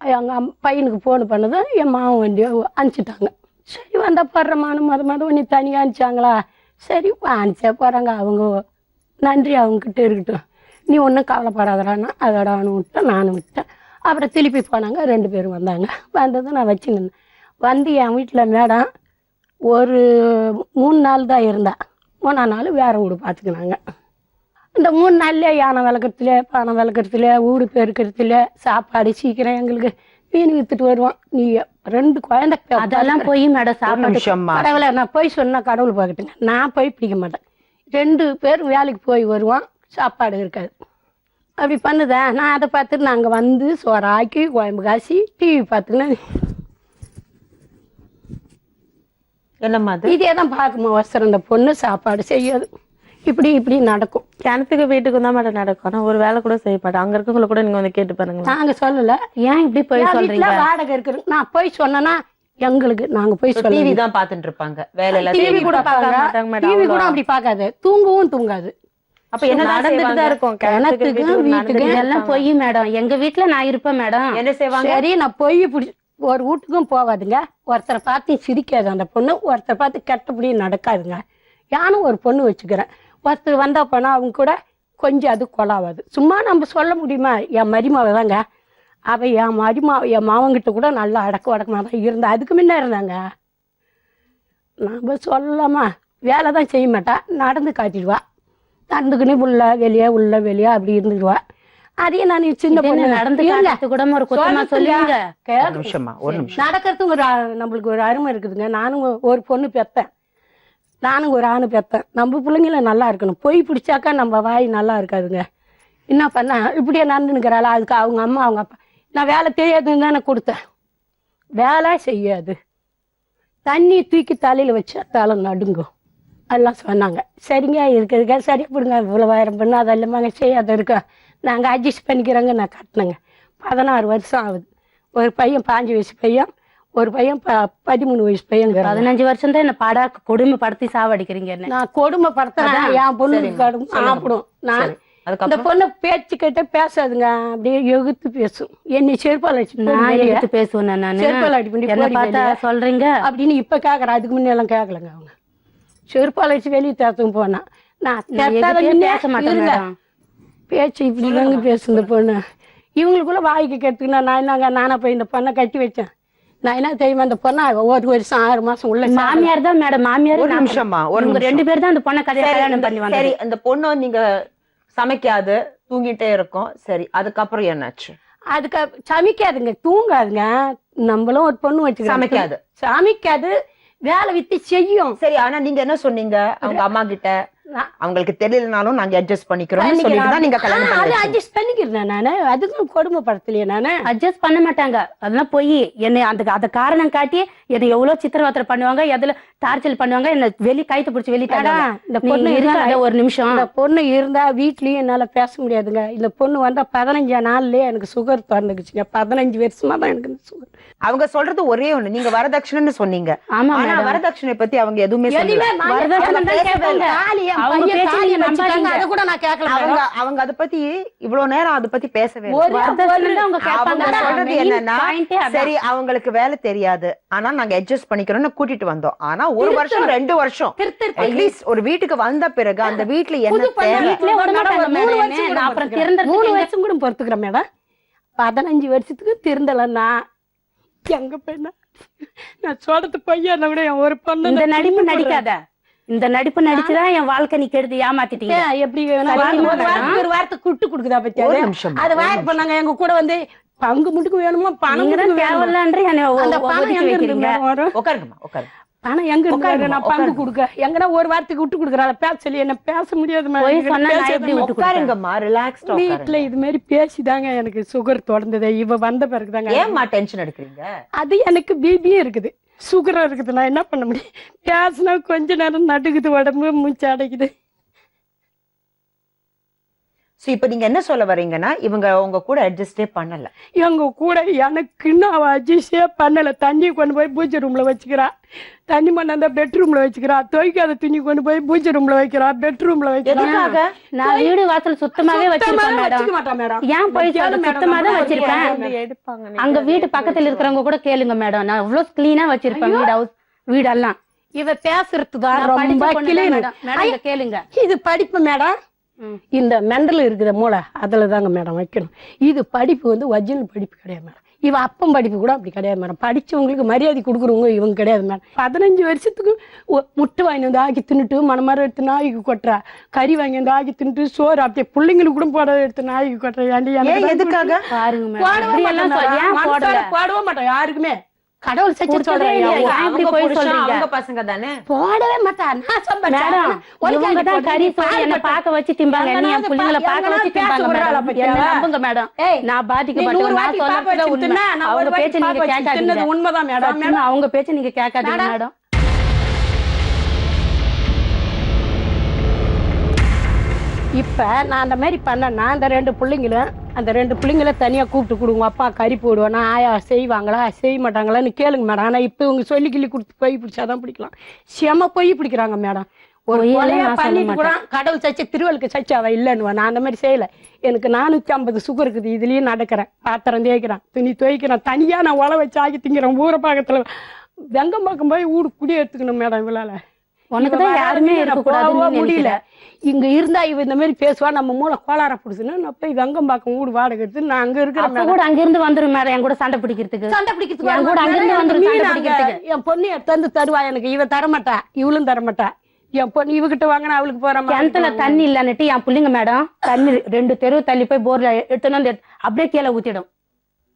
C: எங்கள் பையனுக்கு ஃபோன் பண்ணதும் என் மாவன் வண்டியை அனுப்பிச்சிட்டாங்க. சரி வந்தால் போடுறமான மொதல் ஒன்று தனியாக அனுப்பிச்சாங்களா, சரி அனுப்பிச்சா போகிறாங்க, அவங்க நன்றி அவங்கக்கிட்ட இருக்கட்டும், நீ ஒன்றும் கவலைப்படாதடான்னா அதோட அவனு விட்டேன், நானும் விட்டேன். அப்புறம் திருப்பி போனாங்க, 2 பேரும் வந்தாங்க. வந்ததும் நான் வச்சு நின்றேன். வந்து என் வீட்டில் மேடம் ஒரு 3 நாள் தான் இருந்தா. 3ஆம் நாள் வேறு வீடு பார்த்துக்கினாங்க. இந்த 3 நாள்லேயே யானை விளக்கறதுல பானை விளக்கறதுல வீடு பெருக்கிறதுல சாப்பாடு சீக்கிரம் எங்களுக்கு மீன் விற்றுட்டு வருவான். நீ 2 குழந்தை அதெல்லாம் போய் மேடம் சாப்பாடு கடவுளை நான் போய் சொன்னால் கடவுள் பார்க்கட்டுங்க, நான் போய் பிடிக்க மாட்டேன். 2 பேர் வேலைக்கு போய் வருவான், சாப்பாடு இருக்காது. அப்படி பண்ணுதேன். நான் அதை பார்த்துட்டு நாங்கள் வந்து சோறாக்கி குழம்பு காசி டிவி பார்த்துக்கினேன்.
E: என்னம்மா
C: இதே தான் பார்க்குமா வசரம், இந்த பொண்ணு சாப்பாடு செய்யாது, இப்படி நடக்கும்.
D: கிணத்துக்கு வீட்டுக்கு தான் மேடம் நடக்கும். ஆனால் ஒரு வேலை கூட செய்ய மாட்டேன். அங்கே இருக்கவங்களை கூட நீங்கள் வந்து கேட்டு பாருங்களா.
C: நாங்கள் சொல்லலை, ஏன் இப்படி போய் சொல்றீங்க? வாடகை இருக்கிறது நான் போய் சொன்னேன்னா எங்களுக்கு நாங்கள் போய் சொல்ல
E: டிவி தான் பார்த்துட்டு இருப்பாங்க, வேலை எல்லாம்
C: டிவி கூட பார்க்காங்க. டிவி கூட அப்படி பார்க்காது, தூங்கவும் தூங்காது.
E: அப்ப என்ன
D: நடந்துட்டு தான் இருக்கும்.
C: கிணத்துக்கு வீட்டுக்கு எல்லாம் போய் மேடம் எங்க வீட்டுல நான் இருப்பேன் மேடம்.
E: என்ன செய்வாங்க?
C: சரி நான் போய் பிடி ஒரு வீட்டுக்கும் போகாதுங்க. ஒருத்தரை பார்த்து சிரிக்காது அந்த பொண்ணு, ஒருத்தரை பார்த்து கெட்டபடி நடக்காதுங்க. யானும் ஒரு பொண்ணு வச்சுக்கிறேன். ஒருத்தர் வந்தா போனா அவங்க கூட கொஞ்சம் அது கொலாவாது. சும்மா நம்ம சொல்ல முடியுமா? என் மருமாவை தாங்க, அவ என் என் மாவங்கிட்ட கூட நல்லா அடக்கமாக தான் இருந்தா. அதுக்கு முன்ன இருந்தாங்க. நம்ம சொல்லலாமா? வேலை தான் செய்ய மாட்டா, நடந்து காட்டிடுவா. நடந்துக்குன்னு உள்ள வெளியே அப்படி இருந்துடுவா.
F: அதையும் நான் சின்ன பொண்ணு
C: நடந்து
F: இருங்க.
C: காட்டுறது கூட ஒரு குத்தமா சொல்லுவீங்க.
E: ஒரு நிமிஷமா ஒரு நிமிஷம்.
F: நடக்கிறதுக்கு நம்மளுக்கு ஒரு அருமை இருக்குதுங்க. நானும் ஒரு பொண்ணு பெத்தேன், நானும் ஒரு ஆணு பெத்தேன். நம்ம பிள்ளைங்கள நல்லா இருக்கணும். பொய் பிடிச்சாக்கா நம்ம வாய் நல்லா இருக்காதுங்க. என்ன பண்ண இப்படியே நடந்துனுக்கிறாள். அதுக்கு அவங்க அம்மா அவங்க அப்பா நான் வேலை தெரியாதுன்னு தானே கொடுத்தேன். வேலை செய்யாது, தண்ணி தூக்கி தலையில் வச்சு தலை நடுங்கும் எல்லாம் சொன்னாங்க. சரிங்க இருக்குதுங்க, சரி கொடுங்க, இவ்வளோ 1000 பண்ணு அதெல்லாமாங்க செய்யாத இருக்கா, நாங்கள் அட்ஜஸ்ட் பண்ணிக்கிறோங்க. நான் கட்டினேங்க. 16 வருஷம் ஆகுது. ஒரு பையன் 5 வயசு பையன், ஒரு பையன் 13 வயசு பையன்.
C: 15 வருஷம் தான் என்ன பாடா கொடுமைப்படுத்தி சாவடிக்கிறீங்க என்ன.
F: நான் கொடுமைப்படுத்துறேன். என் பொண்ணு சாப்பிடும். நான் இந்த பொண்ணு பேச்சு கேட்ட பேசாதுங்க, அப்படியே எகுத்து பேசும். என்னை செருப்பால் அடிச்சு
C: நான் எடுத்து பேசுவேன் நானு.
F: செருப்பால் அடி பண்ணி
C: என்ன பார்த்தா சொல்றீங்க
F: அப்படின்னு இப்ப கேக்குறேன். அதுக்கு முன்னே எல்லாம் கேட்கலங்க. அவங்க செருப்பால் அடிச்சு வெளியே தேத்தும் போனா நான்
C: பேச மாட்டேன்.
F: பேச்சு இப்படி தாங்க பேசு இந்த பொண்ணு. இவங்களுக்குள்ள வாய்க்கு கேட்டுக்குன்னா நான் என்னங்க நானா போய் இந்த பொண்ணை கட்டி வச்சேன். நான் என்ன தெரியுமா, இந்த பொண்ணை 1 வருஷம் 6 மாசம் உள்ள
C: மாமியார் தான் மேடம். மாமியார்
E: ஒரு நிமிஷமா
C: உங்க 2 பேர் தான் அந்த பொண்ணை கல்யாணம் பண்ணி வந்தாங்க.
E: சரி, அந்த பொண்ணு நீங்க சமைக்காது தூங்கிட்டே இருக்கும். சரி, அதுக்கப்புறம் என்னாச்சு?
F: அதுக்கு சமைக்காதுங்க, தூங்காதுங்க. நம்மளும் ஒரு பொண்ணு வச்சு
E: சமைக்காது.
F: சமைக்காது, வேலை வித்து செய்யும்.
E: சரி, ஆனா நீங்க என்ன சொன்னீங்க அவங்க அம்மா கிட்ட? அவங்களுக்கு தெரியலனாலும் நாங்க அட்ஜஸ்ட் பண்ணிக்கிறோம் சொல்லிட்டு நீங்க கல்யாணம் பண்ணி
F: அட்ஜஸ்ட் பண்ணிக்கிறேன் நானு. அதுக்கும் கொடுமைப்படுத்தலையே நானு.
C: அட்ஜஸ்ட் பண்ண மாட்டாங்க, அதெல்லாம் போய் என்னை அந்த காரணம் காட்டி என்னை எவ்வளவு சித்திரவதை பண்ணுவாங்க, எதுல டார்ச்சல் பண்ணுவாங்க, என்ன வெளி கைத்து பிடிச்சி வெளியே.
F: இந்த பொண்ணு
C: இருக்காத ஒரு நிமிஷம்.
F: இந்த பொண்ணு இருந்தா வீட்லயும் என்னால பேச முடியாதுங்க. இந்த பொண்ணு வந்தா 15 நாள்லயே எனக்கு சுகர் திறந்துக்குச்சுங்க. 15 வருஷமா தான் எனக்கு சுகர்.
E: அவங்க சொல்றது ஒரே ஒண்ணு, நீங்க வரதட்சணைன்னு சொன்னீங்க.
C: ஆமா,
E: ஆனா வரதட்சணை பத்தி அவங்க எதுவுமே சொல்லல. அவங்க அத பத்தி இவ்வளவு நேரம் அத பத்தி பேசவே இல்லை. அவங்க சொல்றது என்னன்னா, சரி அவங்களுக்கு வேலை தெரியாது, ஆனா நாங்க அட்ஜஸ்ட் பண்ணிக்கிறோம்னு கூட்டிட்டு வந்தோம். ஆனா 1 வருஷம் 2 வருஷம் அட்லீஸ்ட் ஒரு வீட்டுக்கு வந்த பிறகு அந்த வீட்டுல என்ன தேவை?
F: 3 வருஷம் கூட பொறுத்துக்கிறேன் மேடம். 15 வருஷத்துக்கு திருந்தலன்னா எங்க போய் நான் சொல்றது பையன் விட ஒரு பொண்ணு.
C: இந்த நடிப்பு நடிக்காத, இந்த நடிப்பு நடிச்சுதான் என் வாழ்க்கை நீ கெடுத்து ஏமாத்திட்டீங்க.
F: எப்படி ஒரு வார்த்தை குட்டு குடுக்குதா பத்தி அது வாய் பண்ணாங்க. எங்க கூட வந்து பங்கு முட்டுக்கு வேணுமா, பணம்
C: தேவையில்லன்ற
E: உட்காருங்கம்மா, உட்காரு.
F: பணம் எங்க இருக்கு நான் பங்கு கொடுக்க? எங்கன்னா ஒரு வார்த்தைக்கு விட்டு கொடுக்குறாள். பேச சொல்லி என்ன பேச முடியாது.
E: உட்காருங்கம்மா, ரிலாக்ஸ்டா.
F: வீட்டுல இது மாதிரி பேசிதாங்க எனக்கு சுகர் தொடர்ந்தது. இவ வந்த பிறகுதாங்க.
E: ஏம்மா டென்ஷன் எடுக்கிறீங்க? அது
F: எனக்கு பிபியும் இருக்குது, சுகரும் இருக்குது. நான் என்ன பண்ண முடியும்? பேசினா கொஞ்ச நேரம் நடுக்குது, உடம்பு மூச்சு அடைக்குது.
E: சோ இப்ப நீங்க என்ன சொல்ல வரீங்கன்னா, இவங்க உங்க கூட அட்ஜஸ்டே பண்ணல.
F: எங்க கூட எனக்குன்னு அவ அட்ஜஸ்டே பண்ணல. தண்ணி கொண்டு போய் பூஜை ரூம்ல வச்சுக்கிறா, தண்ணி மண்ணாந்த பெட்ரூம்ல வச்சுக்கிறா, துவைக்காத துணி கொண்டு போய் பூஜை ரூம்ல வைக்கிறா, பெட்ரூம்ல வைக்கிறா.
C: நான் வீடு வாசல் சுத்தமாவே வச்சிருப்பேன் மேடம். ஏன் போய் சுத்தமா தான் வச்சிருப்பேன். அங்க வீட்டு பக்கத்துல இருக்கிறவங்க கூட கேளுங்க மேடம், நான் எவ்வளவு கிளீனா வச்சிருப்பேன் வீடெல்லாம்.
F: இவ பேசுறதுதான் ரொம்ப கிளீன்.
C: கேளுங்க.
F: இது படிப்பு மேடம். இந்த மெண்டல் இருக்குது மூளை, அதுல தாங்க மேடம் வைக்கணும். இது படிப்பு வந்து ஒரிஜினல் படிப்பு கிடையாது மேடம். இவ அப்பம் படிப்பு கூட அப்படி கிடையாது மேடம். படிச்சவங்களுக்கு மரியாதை கொடுக்குறவங்க இவங்க கிடையாது மேடம். 15 வருஷத்துக்கு முட்டை வாங்கி வந்து ஆக்கி தின்னுட்டு மனமாரி எடுத்து நாய்க்கு கொட்டுறா, கறி வாங்கி வந்து ஆக்கி தின்னுட்டு சோறு அப்படியே பிள்ளைங்களுக்கு கூட போட எடுத்து நாய்க்கு கொட்டுறா.
E: எதுக்காக
C: பாருங்க,
F: போடவே மாட்டோம் யாருக்குமே. கடவுள் சச்சி சொல்றேன்.
E: பசங்க தானே
F: போடவே மாட்டான்.
C: கறி என்ன பாக்க வச்சு திம்பாங்க, என் பிள்ளைங்களை பாக்க வச்சு திம்பாங்க. நம்புங்க மேடம், நான் பாதிக்கப்பட்டேன். அவங்க பேச்சு நீங்க கேட்காதீங்க.
F: உண்மைதான் மேடம்,
C: அவங்க பேச்சு நீங்க கேட்காதீங்க மேடம்.
F: இப்ப நான் அந்த மாதிரி பண்ணேன்னா அந்த 2 பிள்ளைங்கள தனியா கூப்பிட்டு கொடுங்க. அப்பா கறி போடுவேன்னா ஆயா செய்வாங்களா செய்ய மாட்டாங்களான்னு கேளுங்க மேடம். ஆனா இப்ப இவங்க சொல்லி கிள்ளி கொடுத்து போய் பிடிச்சாதான் பிடிக்கலாம். செம போய் பிடிக்கிறாங்க மேடம். ஒரு பண்ணிட்டு கூட கடவுள் சச்ச திருவள்ளுக்கு சச்ச அவ இல்லைன்னு. நான் அந்த மாதிரி செய்யல. எனக்கு 450 சுகர் இருக்குது. இதுலயும் நடக்கிறேன், பாத்திரம் தேய்க்கிறேன், துணி துவைக்கிறேன், தனியா நான் உழ வச்சு ஆக்கி திங்கிறேன். ஊரை பக்கத்துல வெங்கம் பக்கம் போய் ஊடு குடி எடுத்துக்கணும் மேடம். இவளால
C: உனக்குதான் யாருமே
F: முடியல. இங்க இருந்தா இவ இந்த மாதிரி பேசுவா, நம்ம மூளை கோளார பிடிச்சுன்னா நான் போய் வெங்கம் பாக்கம் வீடு வாடகை எடுத்து நான் அங்க இருக்கிறேன்.
C: கூட அங்க இருந்து வந்துரும் மேடம் என் கூட சண்டை பிடிக்கிறதுக்கு. என் பொண்ணு எடுத்து வந்து தருவா எனக்கு. இவ தரமாட்டா, இவளும் தரமாட்டா.
F: என் பொண்ணு இவகிட்ட வாங்கினா அவளுக்கு போறேன்
C: கிணத்துல தண்ணி இல்லன்னுட்டு என் பிள்ளைங்க மேடம் தண்ணி 2 தெரு தள்ளி போய் போர்ல எடுத்துன்னு வந்து அப்படியே கீழே ஊத்திடும்.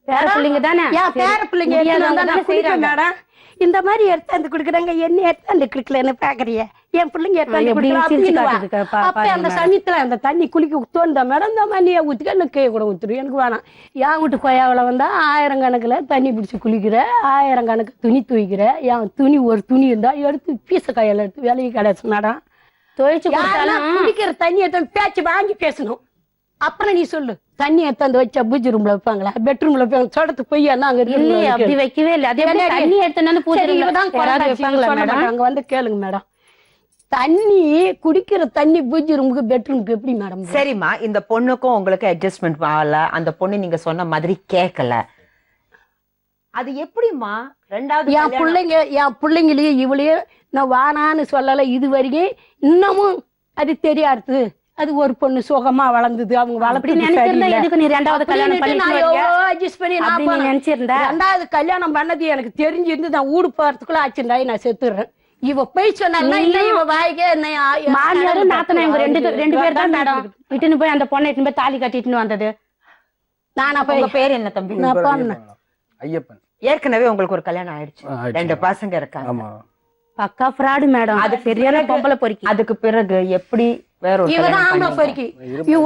C: பேர பிள்ளைங்க தானே,
F: என் பேர பிள்ளைங்க
C: முடியாதவங்க தானே செய்றாங்க.
F: மேடம் இந்த மாதிரி எடுத்தாந்து குடுக்குறாங்க, என்ன எடுத்தாந்து குடுக்கலன்னு பாக்குறிய? என் பிள்ளைங்க எடுத்தாந்து
C: எப்படி சிரிச்சு காட்டுதுக்கா,
F: அப்ப அந்த சமயத்துல அந்த தண்ணி குளிக்க தோணுதா மேடம், இந்த மண்ணியை ஊத்திக்க எனக்கு கீழே கூட ஊத்துரும், எனக்கு வேணாம். என் வீட்டு கொய்யாவில் வந்தா 1000 கணக்குல தண்ணி பிடிச்சி குளிக்கிற, 1000 கணக்கு துணி துவைக்கிற, என் துணி ஒரு துணி இருந்தா எடுத்து பீச கையில எடுத்து வேலைக்கு கிடையாது மேடம்.
C: துவைச்சு கொடுத்தாலும்
F: குளிக்கிற தண்ணி எடுத்து பேச்சு வாங்கி பேசணும். அப்புறம் நீ சொல்லு, தண்ணி எடுத்து வச்சா பூஜை ரூம்ல வைப்பாங்களா, பெட்ரூம்ல வைப்பாங்க? சொடத்து போய் அங்க
C: இல்லையே, அப்படி வைக்கவே இல்லை. அதே மாதிரி தண்ணி எடுத்து பூஜை
F: அங்க வந்து கேளுங்க மேடம். தண்ணி குடிக்கிற தண்ணி பூஜை ரூமுக்கு பெட்ரூமுக்கு எப்படி மேடம்?
E: சரிம்மா, இந்த பொண்ணுக்கும் உங்களுக்கு அட்ஜஸ்ட்மெண்ட் ஆகல, அந்த பொண்ணு நீங்க சொன்ன மாதிரி கேட்கல, அது எப்படிமா? ரெண்டாவது
F: என் பிள்ளைங்களையும் இவளையும் நான் வானான்னு சொல்லல இது வரைக்கும், இன்னமும் அது தெரியாது. அது ஒரு பொண்ணு சுகமா வளர்ந்தது, அவங்க ரெண்டாவது கல்யாணம் பண்ணது எனக்கு தெரிஞ்சிருந்து நான் ஊடு போறதுக்குள்ள ஆச்சுண்டாய் நான் செத்துடுறேன். இவ போய் சொன்னா இவ வாய்க்கே
C: மாமியாரும் நாத்தனா இவங்க ரெண்டு பேர் தான் மேடம் இட்டுன்னு போய் அந்த பொண்ணை இட்டுன்னு போய் தாலி கட்டிட்டு வந்தது.
E: நானா போய் பேர் என்ன தம்பி?
G: ஐயப்பன்.
E: ஏற்கனவே உங்களுக்கு ஒரு கல்யாணம் ஆயிடுச்சு, 2 பசங்க இருக்காங்க.
C: பக்கா ஃப்ராடு மேடம், அது சரியான பொம்பளை பொறுக்கி.
E: அதுக்கு பிறகு எப்படி வேற ஒரு
F: இவதான் ஆம்பளை பொறுக்கி. இவ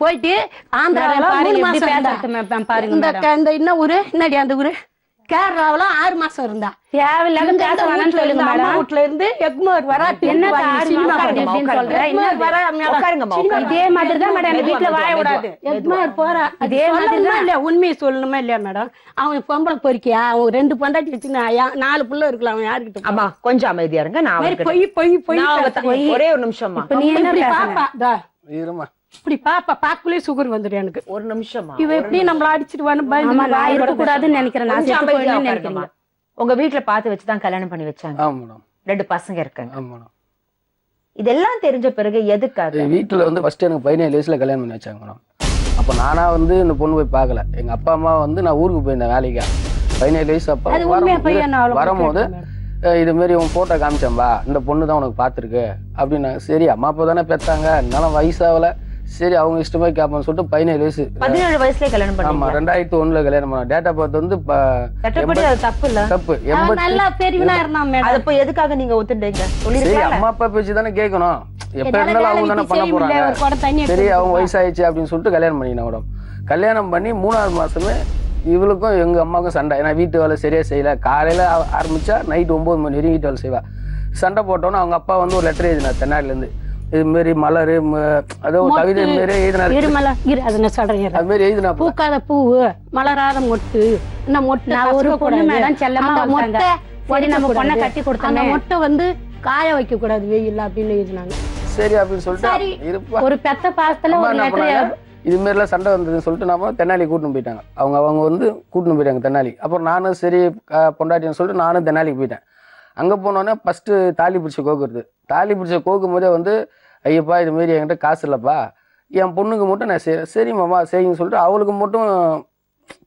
F: போயிட்டு ஆந்திராவில 3 மாசம் பாருங்க. இந்த என்ன ஊரு, என்னடி அந்த ஊரு, கேரளாவில 6 மாசம் இருந்தா. வீட்டுல இருந்து எக்மோர் வர
C: இதே மாதிரிதான் மேடம் வீட்டுல வாய விடாது.
F: எக்மோர் போறா, அதே மாதிரி உண்மையை சொல்லணுமா இல்லையா மேடம்? அவன் பொம்பளை பொறுக்கியா, அவன் 2 பொண்டாட்டி வச்சுன்னா 4 புள்ள இருக்கலாம், அவன் யாருக்கிட்ட?
E: ஆமா, கொஞ்சம் அமைதியா இருங்க. நான்
F: பொய்
E: ஒரே ஒரு நிமிஷம்
F: பாப்பா, இப்படி பாப்பா பாக்குள்ளே சுகர் வந்துடும் எனக்கு.
E: ஒரு நிமிஷம்,
F: இவ எப்படி நம்மள அடிச்சிட்டு
C: கூடாதுன்னு நினைக்கிறேன்.
E: உங்க வீட்டுல பாத்து வச்சுதான் கல்யாணம் பண்ணி வச்சாங்க, 2 பசங்க இருக்காங்க. இதெல்லாம் தெரிஞ்ச பிறகு எதுக்காக
G: வீட்டுல வந்து ஃபர்ஸ்ட் எனக்கு 17 வயசுல கல்யாணம் பண்ணி வச்சாங்க மேடம். அப்ப நானா வந்து இந்த பொண்ணு போய் பார்க்கல, எங்க அப்பா அம்மா வந்து நான் ஊருக்கு போயிருந்தேன் வேலைக்கா. 17 வயசு அப்ப வரும்போது இது மாதிரி உன் போட்டோ காமிச்சேன்பா, இந்த பொண்ணு தான் உனக்கு பாத்துருக்கு அப்படின்னு. சரி அம்மா அப்பா தானே பெத்தாங்க, என்னால வயசாகல, சரி அவங்க இஷ்டமா கேட்பான்னு சொல்லிட்டு 17 வயசு
E: 17 வயசுல கல்யாணம் பண்ணி.
G: ஆமா, 2001ல கல்யாணம் பண்ண. டேட் ஆஃப் பர்த் வந்து
E: தப்பு இல்ல,
G: தப்பு.
E: எதுக்காக நீங்க ஒத்துட்டீங்க?
G: சரி அம்மா அப்பா பேச்சு தானே கேட்கணும், எப்ப இருந்தாலும் அவங்க தானே பண்ண போறாங்க. சரி அவங்க வயசாயிடுச்சு அப்படின்னு சொல்லிட்டு கல்யாணம் பண்ணிக்கினேன் மேடம். கல்யாணம் பண்ணி 3ஆவது மாசமே இவளுக்கும் எங்க அம்மாவுக்கும் சண்டை. ஏன்னா வீட்டு வேலை சரியா செய்யல, காலையில ஆரம்பிச்சா நைட் 9 மணி வரைக்கும் வீட்டு வேலை செய்வா. சண்டை போட்டோன்னா அவங்க அப்பா வந்து ஒரு லெட்டர் எழுதினார் தென்னாடுல இருந்து, இது மாதிரி மலர் அதோ கவிதை மாரி எழுதினாரு. அது மாதிரி எழுதினா,
F: பூக்காத பூவு மலராத மொட்டு,
C: ஒரு பொண்ணு மேடம் செல்லமா நம்ம பொண்ணை கட்டி கொடுத்தாங்க,
F: மொட்டை வந்து காய வைக்க கூடாது வெயில் அப்படின்னு எழுதினாங்க.
G: சரி அப்படின்னு சொல்லிட்டு
C: ஒரு பெத்த பாசத்துல ஒரு லெட்டர்
G: இது மாதிரிலாம் சண்டை வந்ததுன்னு சொல்லிட்டு நாம தென்னாலி கூட்டின்னு போயிட்டாங்க. அவங்க வந்து கூட்டின்னு போயிட்டாங்க தென்னாலி. அப்புறம் நானும் சரி பொண்டாட்டின்னு சொல்லிட்டு நானும் தென்னாலிக்கு போயிட்டேன். அங்கே போனோடனே ஃபஸ்ட்டு தாலி பிடிச்சி கோக்குறது. தாலி பிடிச்ச கோக்கும் போதே வந்து ஐயப்பா இது மாரி என்கிட்ட காசு இல்லைப்பா, என் பொண்ணுக்கு மட்டும் நான் சரி மாமா செய்யுன்னு சொல்லிட்டு அவளுக்கு மட்டும்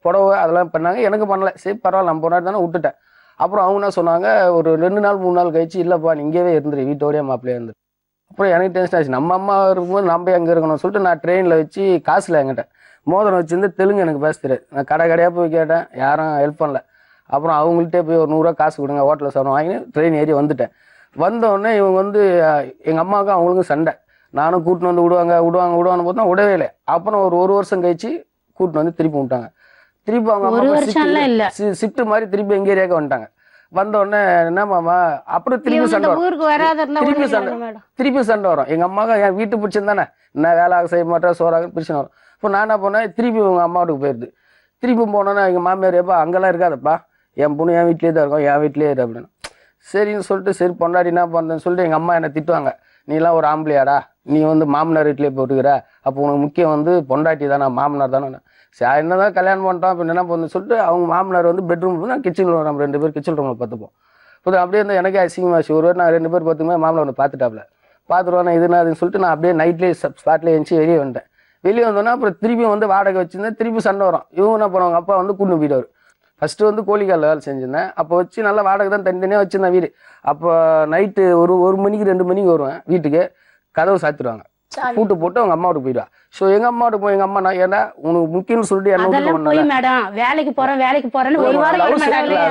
G: புடவை அதெல்லாம் பண்ணாங்க, எனக்கு பண்ணலை. சரி பரவாயில்ல நம்ம பொண்டாட்டி தானே விட்டுட்டேன். அப்புறம் அவங்க என்ன சொன்னாங்க, ஒரு 2 நாள் 3 நாள் கழிச்சு இல்லைப்பா நீ இங்கேயே இருந்துரு, வீட்டோடய மாப்பிள்ளையே இருந்துரு. அப்புறம் எனக்கு டென்ஷன் ஆச்சு, நம்ம அம்மா இருக்கும்போது நம்ம எங்கே இருக்கணும்னு சொல்லிட்டு நான் ட்ரெயினில் வச்சு காசில் என்கிட்ட மோதிரம் வச்சுருந்து தெலுங்கு எனக்கு பேச தெரியாது. நான் கடையாக போய் கேட்டேன், யாரும் ஹெல்ப் பண்ணல. அப்புறம் அவங்கள்ட்டே போய் ஒரு 100 ரூபா காசு கொடுங்க, ஹோட்டலில் சாப்பிடும் வாங்கி ட்ரெயின் ஏறி வந்துட்டேன். வந்தோடனே இவங்க வந்து எங்கள் அம்மாவுக்கும் அவங்களுக்கும் சண்டை. நானும் கூட்டின்னு வந்து விடுவான்னு பார்த்தா விடவே இல்லை. அப்புறம் ஒரு வருஷம் கழிச்சு கூட்டின்னு வந்து திருப்பி விட்டாங்க. திருப்பி அவங்க அம்மா ஷிஃப்ட் மாதிரி திருப்பி எங்கே ஏரியாவுக்கு வந்துட்டாங்க. வந்தோடனே என்ன மாமா அப்புறம் திருப்பி சண்டை வரும், திருப்பி சண்டை வரும். எங்க அம்மாவுக்கு என் வீட்டு பிடிச்சிருந்தானே என்ன வேலை செய்ய மாட்டேன் சோறாக பிரச்சனை வரும். இப்போ நான் என்ன பண்ணேன், திருப்பி உங்க அம்மா வீட்டுக்கு போயிடுது. திருப்பி போனோன்னா எங்க மாமியார் எப்பா அங்கெல்லாம் இருக்காதப்பா, என் பொண்ணு என் வீட்லேயே தான் இருக்கும், என் வீட்லேயே இரு அப்படின்னு. சரின்னு சொல்லிட்டு சரி பொண்டாடி என்ன பண்ணுறேன்னு சொல்லிட்டு எங்கள் அம்மா என்னை திட்டுவாங்க, நீலாம் ஒரு ஆம்பளையாடா, நீ வந்து மாமனார் வீட்லேயே போட்டுக்கிற, அப்போ உனக்கு முக்கியம் வந்து பொண்டாட்டி தானே மாமனார் தானே. சரி என்னதான் கல்யாணம் பண்ணிட்டோம் இப்போ என்ன பண்ணுன்னு சொல்லிட்டு அவங்க மாமனார் வந்து பெட்ரூம் நான் கிச்சனில் நம்ம 2 பேர் கிச்சன் ரூமில் பார்த்துப்போம். இப்போ அப்படியே இருந்தால் எனக்கே அசிங்கமாச்சு. ஒரு நான் 2 பேர் பார்த்துக்குமே மாமனார் ஒன்று பார்த்துட்டாப்ல பார்த்துருவானே இதுனா அதுன்னு சொல்லிட்டு நான் அப்படியே நைட்லேயே ஸ்பாட்லேயே எழுந்துச்சி வெளியே வந்துட்டேன். வெளியே வந்தோன்னா அப்புறம் திருப்பி வந்து வாடகை வச்சுருந்தேன். திருப்பி சண்டை வரும். இவங்க என்ன பண்ணுவாங்க, அப்பா வந்து கூட்டு போயிட்டார். ஃபர்ஸ்ட் வந்து கோழிக்கால வேலை செஞ்சிருந்தேன். அப்போ வச்சு நல்லா வாடகை தான் தனித்தனியாக வச்சிருந்தேன் வீடு. அப்போ நைட்டு ஒரு மணிக்கு 2 மணிக்கு வருவேன் வீட்டுக்கு, கதவு சாத்திடுவாங்க, பூட்டு போட்டு அவங்க அம்மா வீட்டுக்கு போயிடுவா. ஸோ எங்க அம்மா வீட்டுக்கு போய் எங்க அம்மா நான் ஏன்னா உனக்கு முக்கியம்னு சொல்லிட்டு என்ன
C: அதெல்லாம் போய் மேடம் வேலைக்கு போறேன்னு ஒரு வாரம்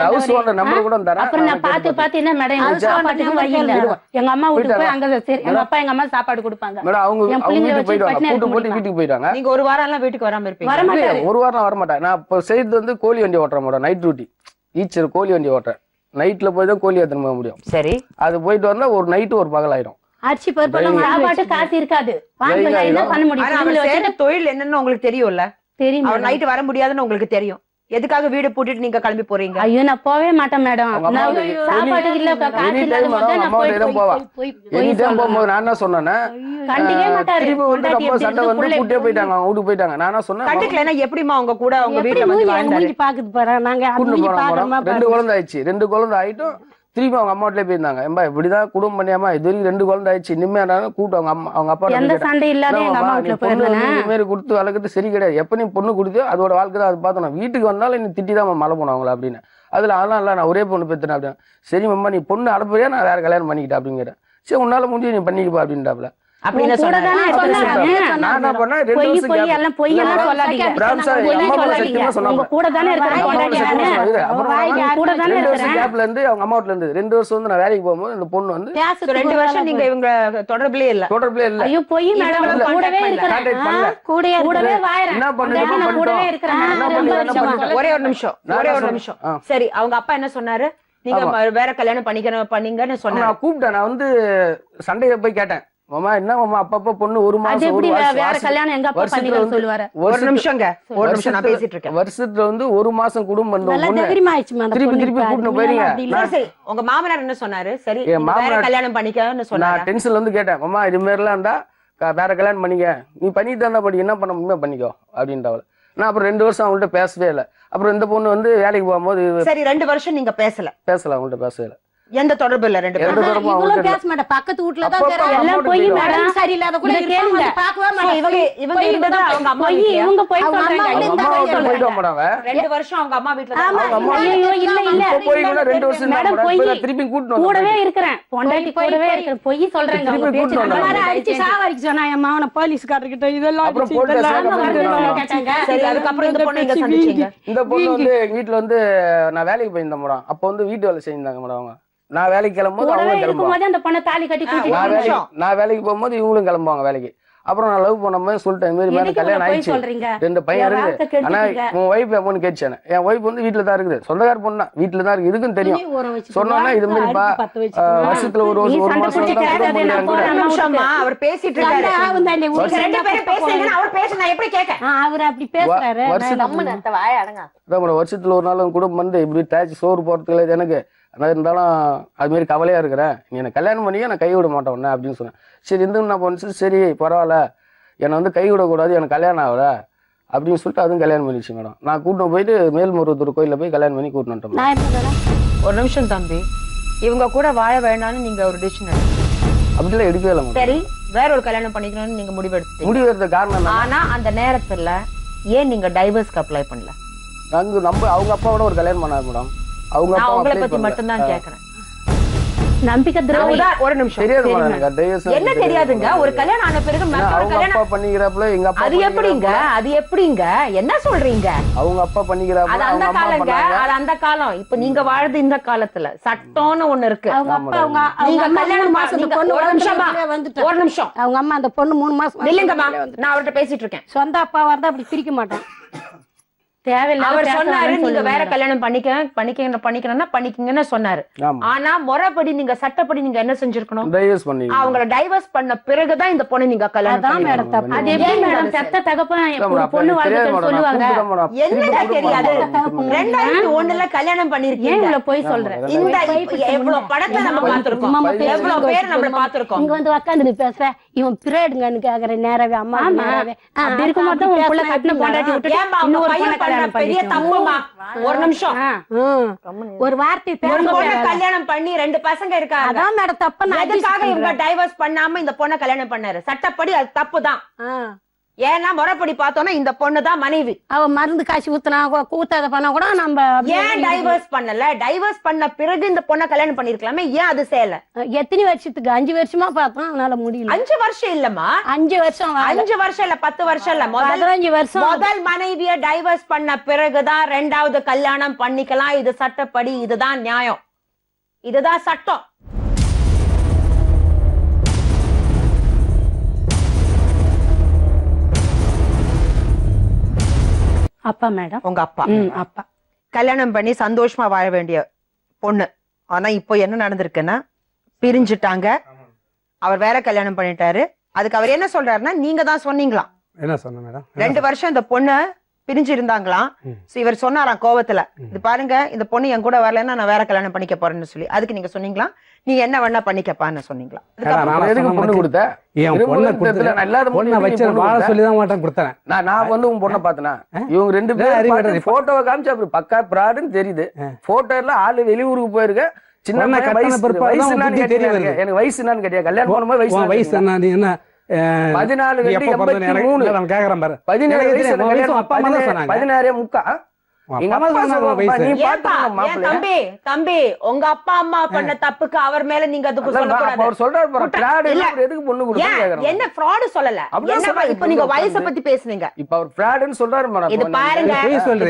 G: ஹவுஸ் ஓனர் நம்பர் கூட தரேன்.
C: அப்புறம் நான் பார்த்து என்ன மேடம் எங்க சாப்பாட்டுக்கு வழி இல்ல, எங்க அம்மா வீட்டுக்கு போய் அங்க சரி எங்க அப்பா எங்க அம்மா சாப்பாடு கொடுப்பாங்க
G: மேடம். அவங்க வீட்டுக்கு போயிடுவாங்க, பூட்டு போட்டு வீட்டுக்கு போயிடுவாங்க.
E: நீங்க ஒரு வாரம் எல்லாம் வீட்டுக்கு வராம இருப்பீங்க?
C: வரமாட்டாரு.
G: ஒரு வாரம் வர மாட்டேன். நான் இப்போ செய்து வந்து கோழி வண்டி ஓட்டுறேன் மேடம், நைட் டியூட்டி ஈச்சர் கோழி வண்டி ஓட்டுறேன். நைட்ல போய் தான் கோழி எடுத்துன்னு போக முடியும்.
E: சரி,
G: அது போயிட்டு வந்தா ஒரு நைட்டு ஒரு பகலாயிரும்.
F: அரிசி பருப்பு
C: சாப்பாட்டு காசு இருக்காது, என்ன பண்ண முடியும்?
E: தொழில் என்னன்னு உங்களுக்கு தெரியும்ல?
C: தெரியும்.
E: அவர் நைட் வர முடியாதுன்னு உங்களுக்கு தெரியும். எதுக்காக வீடு பூட்டிட்டு நீங்க கிளம்பி போறீங்க?
C: ஐயோ நான் போவே மாட்டேன் மேடம், சாப்பாட்டுக்கு இல்ல காசு இல்லாத போது நான்
G: போகும்போது நான் என்ன சொன்னேன்னா
C: கண்டிக்கவே மாட்டாரு.
G: திருப்பி வந்து ரொம்ப சண்டை வந்து கூட்டே போயிட்டாங்க, அவங்க வீட்டுக்கு போயிட்டாங்க. நான் என்ன சொன்னேன்,
E: கண்டிக்கலன்னா எப்படிமா அவங்க கூட அவங்க வீட்டுல வந்து வாழ்ந்தாரு?
F: பாக்குது பாரு, நாங்க
G: கூட்டு போறோம். 2 குழந்தை ஆயிடுச்சு, 2 குழந்தை ஆயிட்டும் திருப்பி அவங்க அம்மா வீட்டுல போயிருந்தாங்க. ஏம்பா இப்படிதான் குடும்பம் பண்ணியாமா, இது வரைக்கும் 2 குழந்தை ஆயிடுச்சு, இனிமே கூட்டு அவங்க அப்பா
C: எந்த சண்டை இல்லாத எங்க அம்மா வீட்டுல போயிருந்தேன்.
G: இந்த மாதிரி கொடுத்து வளர்க்கறது சரி கிடையாது. எப்ப நீ பொண்ணு கொடுத்தியோ அதோட வாழ்க்கை தான், அது பார்த்தோம். நான் வீட்டுக்கு வந்தாலும் நீ திட்டிதான் மழை போனோம் அவங்கள அப்படின்னு. அதுல அதெல்லாம் இல்ல, நான் ஒரே பொண்ணு பெற்றுனேன் அப்படின்னு. சரி மம்மா நீ பொண்ணு அனுப்புறியா, நான் வேற கல்யாணம் பண்ணிக்கிட்டேன் அப்படிங்கிறேன். சரி உன்னால முடிஞ்சு நீ பண்ணிக்கப்பா அப்படின்ட்டாப்ல.
E: அப்படின்னு சொன்னாரு.
G: நான் என்ன பண்ணேன், 2 வருஷம்
C: பொய் எல்லாம் சொல்லாதீங்க. உங்க கூட தானே
G: கேப்ல இருந்து அவங்க அம்மா வீட்டுல இருந்து 2 வருஷம் வந்து நான் வேலைக்கு போகும்போது இந்த பொண்ணு வந்து
E: 2 வருஷம் நீங்க இவங்க தொடர்புலயே இல்ல?
C: ஐயோ பொய் மேடம், கூடவே இருக்கிறேன், கூடவே வாயறேன்.
G: என்ன பண்ணுங்க,
C: கூடவே இருக்கிறேன்.
E: ஒரே ஒரு நிமிஷம். சரி, அவங்க அப்பா என்ன சொன்னாரு? நீங்க வேற கல்யாணம் பண்ணீங்கன்னு சொன்னாரு.
G: நான் கூப்பிட்டேன், நான் வந்து சண்டையை போய் கேட்டேன், மாமா என்ன மாமா அப்பப்ப பொண்ணு ஒரு மாசம்
C: வேற கல்யாணம் எங்க அப்பா பண்ணிக்கலாம் சொல்லுவாரு.
E: ஒரு நிமிஷம் நான் பேசிட்டு இருக்கேன்.
G: வருஷத்துல வந்து ஒரு மாசம் குடும்பம் திருப்பி கூட்டிட்டு போயிருங்க.
E: சரி, உங்க மாமனார் என்ன சொன்னாரு? சரி வேற கல்யாணம் பண்ணிக்கன்னு சொன்னாரு.
G: நான் டென்ஷன்ல வந்து கேட்டேன், மாமா இது மாதிரி எல்லாம் இருந்தா வேற கல்யாணம் பண்ணிக்க, நீ பண்ணிட்டு இருந்தா படி என்ன பண்ண முடியுமா பண்ணிக்கோ அப்படின்ட்டு. நான் அப்புறம் 2 வருஷம் அவங்கள்ட்ட பேசவே இல்லை. அப்புறம் இந்த பொண்ணு வந்து வேலைக்கு போகும்போது
E: சரி 2 வருஷம் நீங்க பேசல
G: அவங்கள்ட்ட பேசவே இல்லை.
E: எந்த தொடர்பு இல்ல? 2
F: பேரும் பேச மாட்டேன், பக்கத்து வீட்டுல தான்
C: எல்லாம் போய் மேடம் சரியில்லாத கூட கேளுங்க.
E: இவங்க இருந்தது அவங்க அம்மா வீட்ல.
C: இவங்க போய் சொல்றாங்க
E: 2 வருஷம் அவங்க அம்மா வீட்ல தான்.
C: இல்ல
G: போய் 2 வருஷம்
C: மேடம் போய்
G: திருப்பி கூட்டிட்டு
C: கூடவே இருக்கிறேன், பொண்டாட்டி கூடவே இருக்கிறேன், போய் சொல்றாங்க. அவங்க பேச்சு
F: அடிச்சு சாவடிக்கு சொன்னா என் மாவன போலீஸ்காரர்கிட்ட இதெல்லாம்
C: கேட்டாங்க.
E: சரி, அதுக்கப்புறம் இந்த பொண்ணு இங்க சந்திச்சீங்க.
G: இந்த பொண்ணு வந்து எங்க வீட்டுல வந்து நான் வேலைக்கு போயிருந்தேன் மேடம். அப்ப வந்து வீட்டு வேலை செஞ்சாங்க மேடம். அவங்க நான் வேலைக்கு கிளம்பும்போது அவங்களும் கிளம்புவாங்க.
C: அந்த பொண்ணை தாலி கட்டி
G: நான் வேலைக்கு போகும்போது இவங்களும் கிளம்புவாங்க வேலைக்கு. அப்புறம் நான் லவ் பண்ண சொல்லிட்டேன், இந்த மாதிரி மேல கல்யாணம் ஆயிடுச்சு, 2 பையன் இருக்கு. ஆனா உன் ஒய்ஃப் எப்போன்னு கேட்டேன். என் ஒய்ஃப் வந்து வீட்டுல தான் இருக்குது, சொந்தக்கார பொண்ணு தான், வீட்டுல தான் இருக்கு, இதுக்கும் தெரியும். சொன்னோன்னா இது மாதிரிப்பா வருஷத்துல ஒரு
E: மாசம் அவர் பேசிட்டு இருக்காரு.
F: அவர் அப்படி பேசுறாரு.
G: வருஷத்துல ஒரு நாள் கூட வந்து இப்படி தேய்ச்சி சோறு போறதுக்கு எனக்கு ஆனால் இருந்தாலும் அது மாதிரி கவலையா இருக்கிறேன், நீ எனக்கு கல்யாணம் பண்ணியே நான் கை விட மாட்டேன் உடனே அப்படின்னு சொன்னேன். சரி இந்த என்ன பண்ணுச்சு, சரி பரவாயில்ல என்னை வந்து கை விடக்கூடாது, எனக்கு கல்யாணம் ஆகல அப்படின்னு சொல்லிட்டு அதுவும் கல்யாணம் பண்ணிடுச்சு மேடம். நான் கூட்டிட்டு போயிட்டு மேல்மருவத்தூர் கோயிலில் போய் கல்யாணம் பண்ணி கூட்டிட்டு வந்துட்டோம்.
E: ஒரு நிமிஷம் தம்பி, இவங்க கூட வாழ வேண்டாம்னு நீங்க ஒரு டிசிஷன்
G: அப்படிலாம் எடுக்கவே இல்லை.
E: சரி வேற ஒரு கல்யாணம் பண்ணிக்கணும்னு நீங்க
G: முடிவெடுத்த காரணம்.
E: ஆனா அந்த நேரத்துல ஏன் நீங்க டைவர்ஸ்க்கு அப்ளை பண்ணல?
G: அவங்க அப்பாவோட ஒரு கல்யாணம் பண்ணாரு மேடம். அவங்க
E: அவங்கள பத்தி மட்டும் தான் கேக்குறேன்.
C: நம்பிக்கை துரோகி.
E: ஒரு நிமிஷம்,
G: தெரியாது
E: என்ன தெரியாதுங்க? ஒரு கல்யாணம் ஆன பிறகு
G: அவங்க அப்பா பண்ணிக்கிறப்பல எங்க அப்பா
E: அது எப்படிங்க என்ன சொல்றீங்க?
G: அவங்க அப்பா பண்ணிக்கிறப்பல
E: அது அந்த காலங்க, அது அந்த காலம். இப்ப நீங்க வாழ்றது இந்த காலத்துல சட்டம்னு ஒண்ணு இருக்கு.
F: அவங்க அப்பா நீங்க கல்யாணம் மாசத்துக்கு பொண்ணு
E: ஒரு நிமிஷம்
F: அவங்க அம்மா அந்த பொண்ணு 3 மாசம்
E: இல்லங்கம்மா, நான் அவர்கிட்ட பேசிட்டு இருக்கேன்.
F: சொந்த அப்பாவா இருந்தா அப்படி பிரிக்க மாட்டேன்.
E: அவர் சொன்னாரு நீங்க வேற கல்யாணம் பண்ணிக்கணும்னா பண்ணிக்கங்கன்னு சொன்னாரு. ஆனா முறைப்படி நீங்க சட்டப்படி நீங்க என்ன செஞ்சிருக்கணும்? அவங்கள டைவர்ஸ் பண்ண பிறகுதான் இந்த பொண்ணு நீங்க கல்யாணம்.
C: அது எப்படி மேடம் பெத்த தகப்பன் பொண்ணு வாழ்க்கை சொல்லுவாங்க?
E: என்னடா தெரியாது? 2001ல கல்யாணம் பண்ணிருக்கீங்க,
C: போய் சொல்றேன்.
E: இந்த எவ்வளவு படத்தை நம்ம பாத்துருக்கோம், எவ்வளவு பேர் நம்ம பாத்துருக்கோம்.
F: இங்க வந்து உட்காந்து பேசுற இவன் பிரேடுங்கன்னு கேக்குற நேரவே அம்மா
C: அப்படி இருக்கும்போது உன் புள்ள கட்டின பொண்டாட்டி விட்டு இன்னொரு
E: பெரிய தப்புமா. ஒரு நிமிஷம்,
F: ஒரு வார்த்தை
E: கல்யாணம் பண்ணி 2 பசங்க இருக்காங்க.
F: அதான் மேடம் தப்பு.
E: எதுக்காக இவங்க டைவர்ஸ் பண்ணாம இந்த பொண்ணை கல்யாணம் பண்ணாரு? சட்டப்படி அது தப்பு தான். ஏன்னா முறைப்படி பார்த்தோம்னா இந்த பொண்ணு தான் மனைவி.
F: அவ மருந்து காய்ச்சி ஊத்தினா ஊத்தாத பண்ணா கூட நம்ம
E: ஏன் டைவர்ஸ் பண்ணல? டைவர்ஸ் பண்ண பிறகு இந்த பொண்ணை கல்யாணம் பண்ணிருக்கலாமே, ஏன் அது செய்யல?
F: எத்தனை வருஷத்துக்கு 5 வருஷமா பார்த்தோம், அதனால முடியல.
E: 5 வருஷம் இல்லம்மா,
F: 5 வருஷம்
E: 5 வருஷம் இல்ல 10 வருஷம் இல்ல,
F: 15 வருஷம்.
E: முதல் மனைவிய டைவர்ஸ் பண்ண பிறகுதான் 2வது கல்யாணம் பண்ணிக்கலாம். இது சட்டப்படி, இதுதான் நியாயம், இதுதான் சட்டம்.
C: அப்பா மேடம்.
E: உங்க அப்பா
C: அப்பா
E: கல்யாணம் பண்ணி சந்தோஷமா வாழ வேண்டிய பொண்ணு. ஆனா இப்போ என்ன நடந்திருக்குன்னா பிரிஞ்சுட்டாங்க. அவர் வேற கல்யாணம் பண்ணிட்டாரு. அதுக்கு அவர் என்ன சொல்றாருன்னா, நீங்க தான் சொன்னீங்களாம்.
H: என்ன சொன்ன மேடம்?
E: 2 வருஷம் இந்த பொண்ணு பிரிஞ்சு இருந்தாங்களாம். இவர் சொன்னாராம் கோவத்துல, இது பாருங்க இந்த பொண்ணு என் கூட வரலன்னா நான் வேற கல்யாணம் பண்ணிக்க போறேன்னு சொல்லி. அதுக்கு நீங்க சொன்னீங்களா, நீ என்ன வேணா பண்ணிக்கப்பான்னு சொன்னீங்களா?
G: பொண்ணு கொடுத்த நான் வந்து உன் பொண்ணை பார்த்தேன். இவங்க 2 பேரும் போட்டோவை காமிச்சு அப்படி பக்கா பிராடுன்னு தெரியுது. போட்டோல ஆளு வெளியூருக்கு போயிருக்க. சின்ன வயசு எனக்கு வயசு என்னன்னு கேட்டியா? கல்யாணம் பண்ணும்போது வயசு
H: என்ன
G: 14
E: தம்பி உங்க அப்பா அம்மா பண்ண தப்புக்கு அவர் மேல நீங்க அதுக்கு என்ன ஃப்ராட் சொல்லல. இப்ப நீங்க வயசை பத்தி பேசுனீங்க,
G: இப்ப அவர் ஃப்ராட்னு சொல்றாரு.
E: இது பாருங்க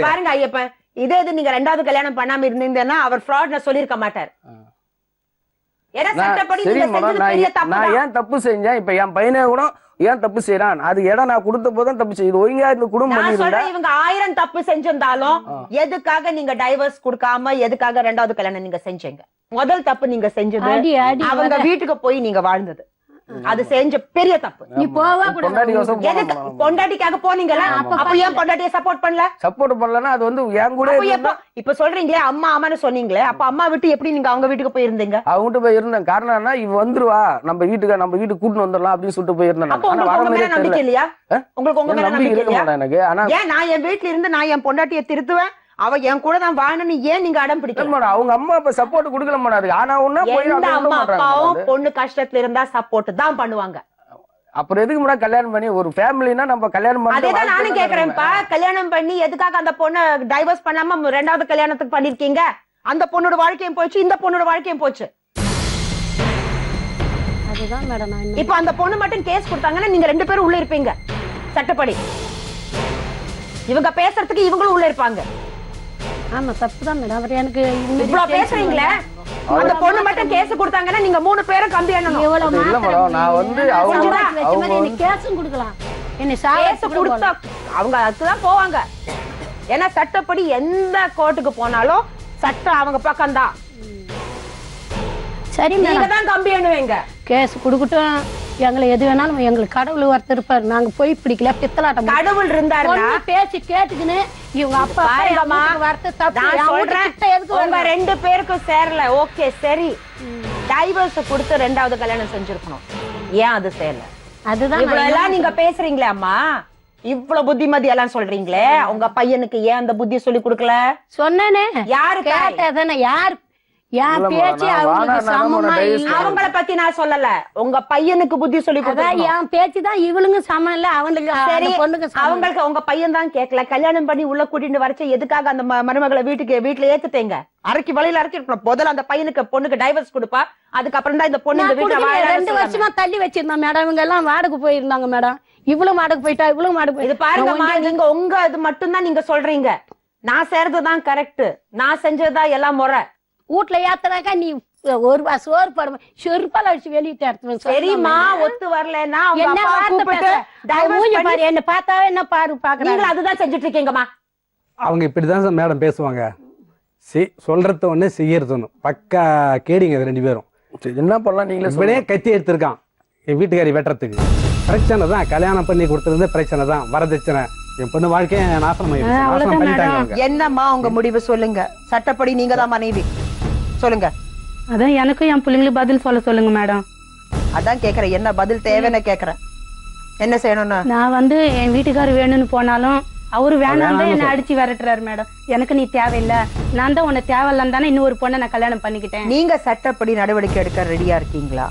E: பாருங்க ஐயப்பன், இதே இது நீங்க 2வது கல்யாணம் பண்ணாம இருந்தீங்கன்னா அவர் ஃப்ராட் சொல்லிருக்க மாட்டார்.
G: நான் ஏன் தப்பு செஞ்சேன்? இப்ப என் பையனே கூட ஏன் தப்பு செய்யறான்? அது இடம் நான் கொடுத்த போதும் தப்பு செய்யுது. ஒழுங்கா இந்த குடும்பம்
E: இவங்க 1000 தப்பு செஞ்சிருந்தாலும் எதுக்காக நீங்க டைவர்ஸ் கொடுக்காம எதுக்காக 2வது கல்யாணம் நீங்க செஞ்சீங்க? முதல் தப்பு நீங்க செஞ்சது அவங்க வீட்டுக்கு போய் நீங்க வாழ்ந்தது. அது செஞ்ச பெரிய தப்பு.
F: நீ போவா கூட
E: பொண்டாட்டிக்காக போனீங்களா? அப்ப ஏன் பொண்டாட்டிய சப்போர்ட் பண்ணலன்னா
G: அது வந்து என் கூட
E: இப்ப சொல்றீங்களே அம்மா அம்மான்னு சொன்னீங்களே, அப்ப அம்மா விட்டு எப்படி நீங்க அவங்க வீட்டுக்கு போயிருந்தீங்க?
G: அவங்க போய் இருந்தேன். காரணம் என்ன, இவ வந்துருவா நம்ம வீட்டுக்கு கூட்டிட்டு வந்துடலாம் அப்படின்னு சொல்லிட்டு போயிருந்தேன்.
E: நம்பிக்கை இல்லையா உங்களுக்கு? உங்க மேல நம்பிக்கை இல்லையா?
G: எனக்கு ஆனா
E: ஏன் நான் என் வீட்டுல இருந்து நான் என் பொண்டாட்டிய திருத்துவேன், அவ என் கூட தான் வாழணும்னு ஏன் நீங்க அடம் பிடிக்கல?
G: அவங்க அம்மா இப்ப சப்போர்ட் கொடுக்கல மாட்டாரு. ஆனா
E: அம்மா அப்பாவும் பொண்ணு கஷ்டத்துல இருந்தா சப்போர்ட் தான் பண்ணுவாங்க.
G: அப்புறம் எதுக்கு முன்னாடி கல்யாணம் பண்ணி ஒரு ஃபேமிலினா நம்ம கல்யாணம் பண்ணி
E: அதேதான் நானும் கேக்குறேன்ப்பா. கல்யாணம் பண்ணி எதுக்காக அந்த பொண்ணை டைவர்ஸ் பண்ணாம 2வது கல்யாணத்துக்கு பண்ணிருக்கீங்க? அந்த பொண்ணோட வாழ்க்கையும் போச்சு, இந்த பொண்ணோட வாழ்க்கையும் போச்சு.
F: அதுதான் மேடம்.
E: இப்ப அந்த பொண்ணு மட்டும் கேஸ் கொடுத்தாங்கன்னா நீங்க 2 பேரும் உள்ள இருப்பீங்க சட்டப்படி. இவங்க பேசுறதுக்கு இவங்களும் உள்ள இருப்பாங்க.
F: ஆமா தப்புதான் மேடம். அவர் எனக்கு
E: இவ்வளவு பேசுறீங்களே, அந்த பொண்ணு மட்டும் கேஸ் கொடுத்தாங்கன்னா நீங்க 3 பேரும் கம்பி எண்ணணும்.
G: நான் வந்து
F: அவங்க கேஸும் கொடுக்கலாம். என்ன
E: கேஸ் கொடுத்தா அவங்க அதுதான் போவாங்க. ஏன்னா சட்டப்படி எந்த கோர்ட்டுக்கு போனாலும் சட்டம் அவங்க பக்கம் தான்.
F: சரி
E: நீங்க தான் கம்பி எண்ணுவீங்க.
F: கேஸ் கொடுக்கட்டும், எங்களை எது வேணாலும் எங்களுக்கு கடவுள் ஒருத்தர் இருப்பாரு. நாங்க போய் பிடிக்கல பித்தலாட்டம்.
E: கடவுள் இருந்தாருன்னா
F: பேச்சு கேட்டுக்குன்னு இவங்க அப்பா
E: உங்க 2 பேருக்கும் சேரல. ஓகே சரி, டைவர்ஸ் கொடுத்து 2வது கல்யாணம் செஞ்சிருக்கணும். ஏன் அது சேரல?
F: அதுதான்
E: இவ்வளவு நீங்க பேசுறீங்களே அம்மா, இவ்வளவு புத்திமதி எல்லாம் சொல்றீங்களே, உங்க பையனுக்கு ஏன் அந்த புத்தி சொல்லி கொடுக்கல?
F: சொன்னேனே.
E: யாரு
F: கேட்டதானே? யார் என் பேச்சு அவங்களுக்கு சமமா?
E: அவங்கள பத்தி நான் சொல்லல, உங்க பையனுக்கு புத்தி சொல்லி கொடுத்தா
F: என் பேச்சு தான் இவளுங்க சமம் இல்ல அவங்களுக்கு.
E: சரி, அவங்களுக்கு உங்க பையன் தான் கேட்கல. கல்யாணம் பண்ணி உள்ள கூட்டிட்டு வரச்சு எதுக்காக அந்த மருமகளை வீட்டுல ஏத்துட்டீங்க? அரைக்கு வழியில அரைச்சி இருக்கணும். முதல்ல அந்த பையனுக்கு பொண்ணுக்கு டைவர்ஸ் கொடுப்பா, அதுக்கப்புறம் தான் இந்த பொண்ணு இந்த வீட்டுல
F: 2 வருஷமா தள்ளி வச்சிருந்தோம் மேடம். இவங்க எல்லாம் வாடகை போயிருந்தாங்க மேடம். இவ்வளவு வாடகை போயிட்டா இவ்வளவு வாடகை.
E: இது பாருங்கம்மா, நீங்க உங்க இது மட்டும் தான் நீங்க சொல்றீங்க. நான் செய்யறதுதான் கரெக்ட், நான் செஞ்சதுதான் எல்லாம் முறை.
F: வீட்டுல ஏத்தனாக்கா நீ 1 ரூபா சோறு போடுவேன், செருப்பால அடிச்சு வெளியிட்டு எடுத்து.
E: சரிம்மா, ஒத்து வரலன்னா
F: என்ன பார்த்தாவே என்ன பாரு பாக்குறீங்களா?
E: அதுதான் செஞ்சுட்டு இருக்கீங்கம்மா.
H: அவங்க இப்படிதான் மேடம் பேசுவாங்க. சொல்றது ஒண்ணு செய்யறது ஒண்ணு. பக்கா கேடிங்க 2 பேரும்.
G: என்ன பண்ணலாம்? நீங்களே
H: இப்படியே கத்தி எடுத்திருக்கான் என் வீட்டுக்காரி வெட்டுறதுக்கு. பிரச்சனை தான், கல்யாணம் பண்ணி கொடுத்தது பிரச்சனை தான், வரதட்சணை. என் பொண்ணு வாழ்க்கையை நாசனம் பண்ணிட்டாங்க.
E: என்னம்மா உங்க முடிவு சொல்லுங்க. சட்டப்படி நீங்க தான் மனைவி, சொல்லுங்க.
C: அதான் எனக்கும் என் பிள்ளைங்களுக்கு பதில் சொல்லுங்க மேடம்.
E: அதான் கேக்குறேன், என்ன பதில் தேவைன்னு கேக்குறேன். என்ன செய்யணும்னு?
C: நான் வந்து என் வீட்டுக்காரர் வேணும்னு போனாலும் அவரு வேணாம் தான் என்ன அடிச்சு விரட்டுறாரு மேடம். எனக்கு நீ தேவையில்லை, நான் தான் உன்னை தேவையில்லைன்னு தானே இன்னொரு பொண்ணை நான் கல்யாணம் பண்ணிக்கிட்டேன்.
E: நீங்க சட்டப்படி நடவடிக்கை எடுக்க ரெடியா இருக்கீங்களா?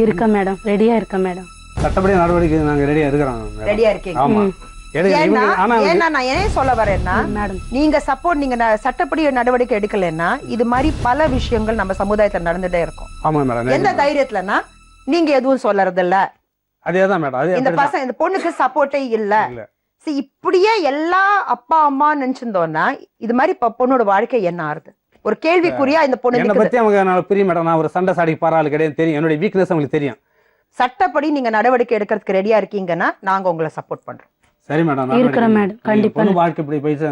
C: இருக்க மேடம், ரெடியா இருக்க மேடம்.
H: சட்டப்படி நடவடிக்கை நாங்க ரெடியா இருக்கிறோம் மேடம்.
E: ரெடியா இருக்கீங்க?
H: ஆமா
E: ஏன்னா
H: ஆனா
E: ஏன்னா நான் ஏன் சொல்ல வரேன்னா
C: மேடம்
E: நீங்க சப்போர்ட் நீங்க சட்டப்படி நடவடிக்கை எடுக்கலைன்னா இது மாதிரி பல விஷயங்கள் நம்ம சமுதாயத்துல நடந்துட்டே இருக்கும்.
H: ஆமா மேடம்.
E: எந்த தைரியத்துலன்னா நீங்க எதுவும் சொல்லறது இல்ல,
H: அதேதான் மேடம். அது
E: இந்த பசங்க இந்த பொண்ணுக்கு சப்போர்ட்டே இல்ல. சரி, இப்படியே எல்லா அப்பா அம்மா நினைச்சிருந்தோம்னா இது மாதிரி பொண்ணோட வாழ்க்கை என்ன ஆறுது? ஒரு கேள்விக்குறியா இந்த பொண்ணு
H: என்ன பத்தி அவங்க நான் பெரிய மேடம், நான் ஒரு சண்டை சாடி பாராளு கிடையாது, தெரியும் என்னோட வீக்னஸ் உங்களுக்கு தெரியும்.
E: சட்டப்படி நீங்க நடவடிக்கை எடுக்கிறதுக்கு ரெடியா இருக்கீங்கன்னா நாங்க உங்களை சப்போர்ட் பண்றோம்.
H: சரி மேடம்.
C: இருக்கிறேன் மேடம், கண்டிப்பா.
H: பொண்ணு வாழ்க்கை இப்படி போயிட்டு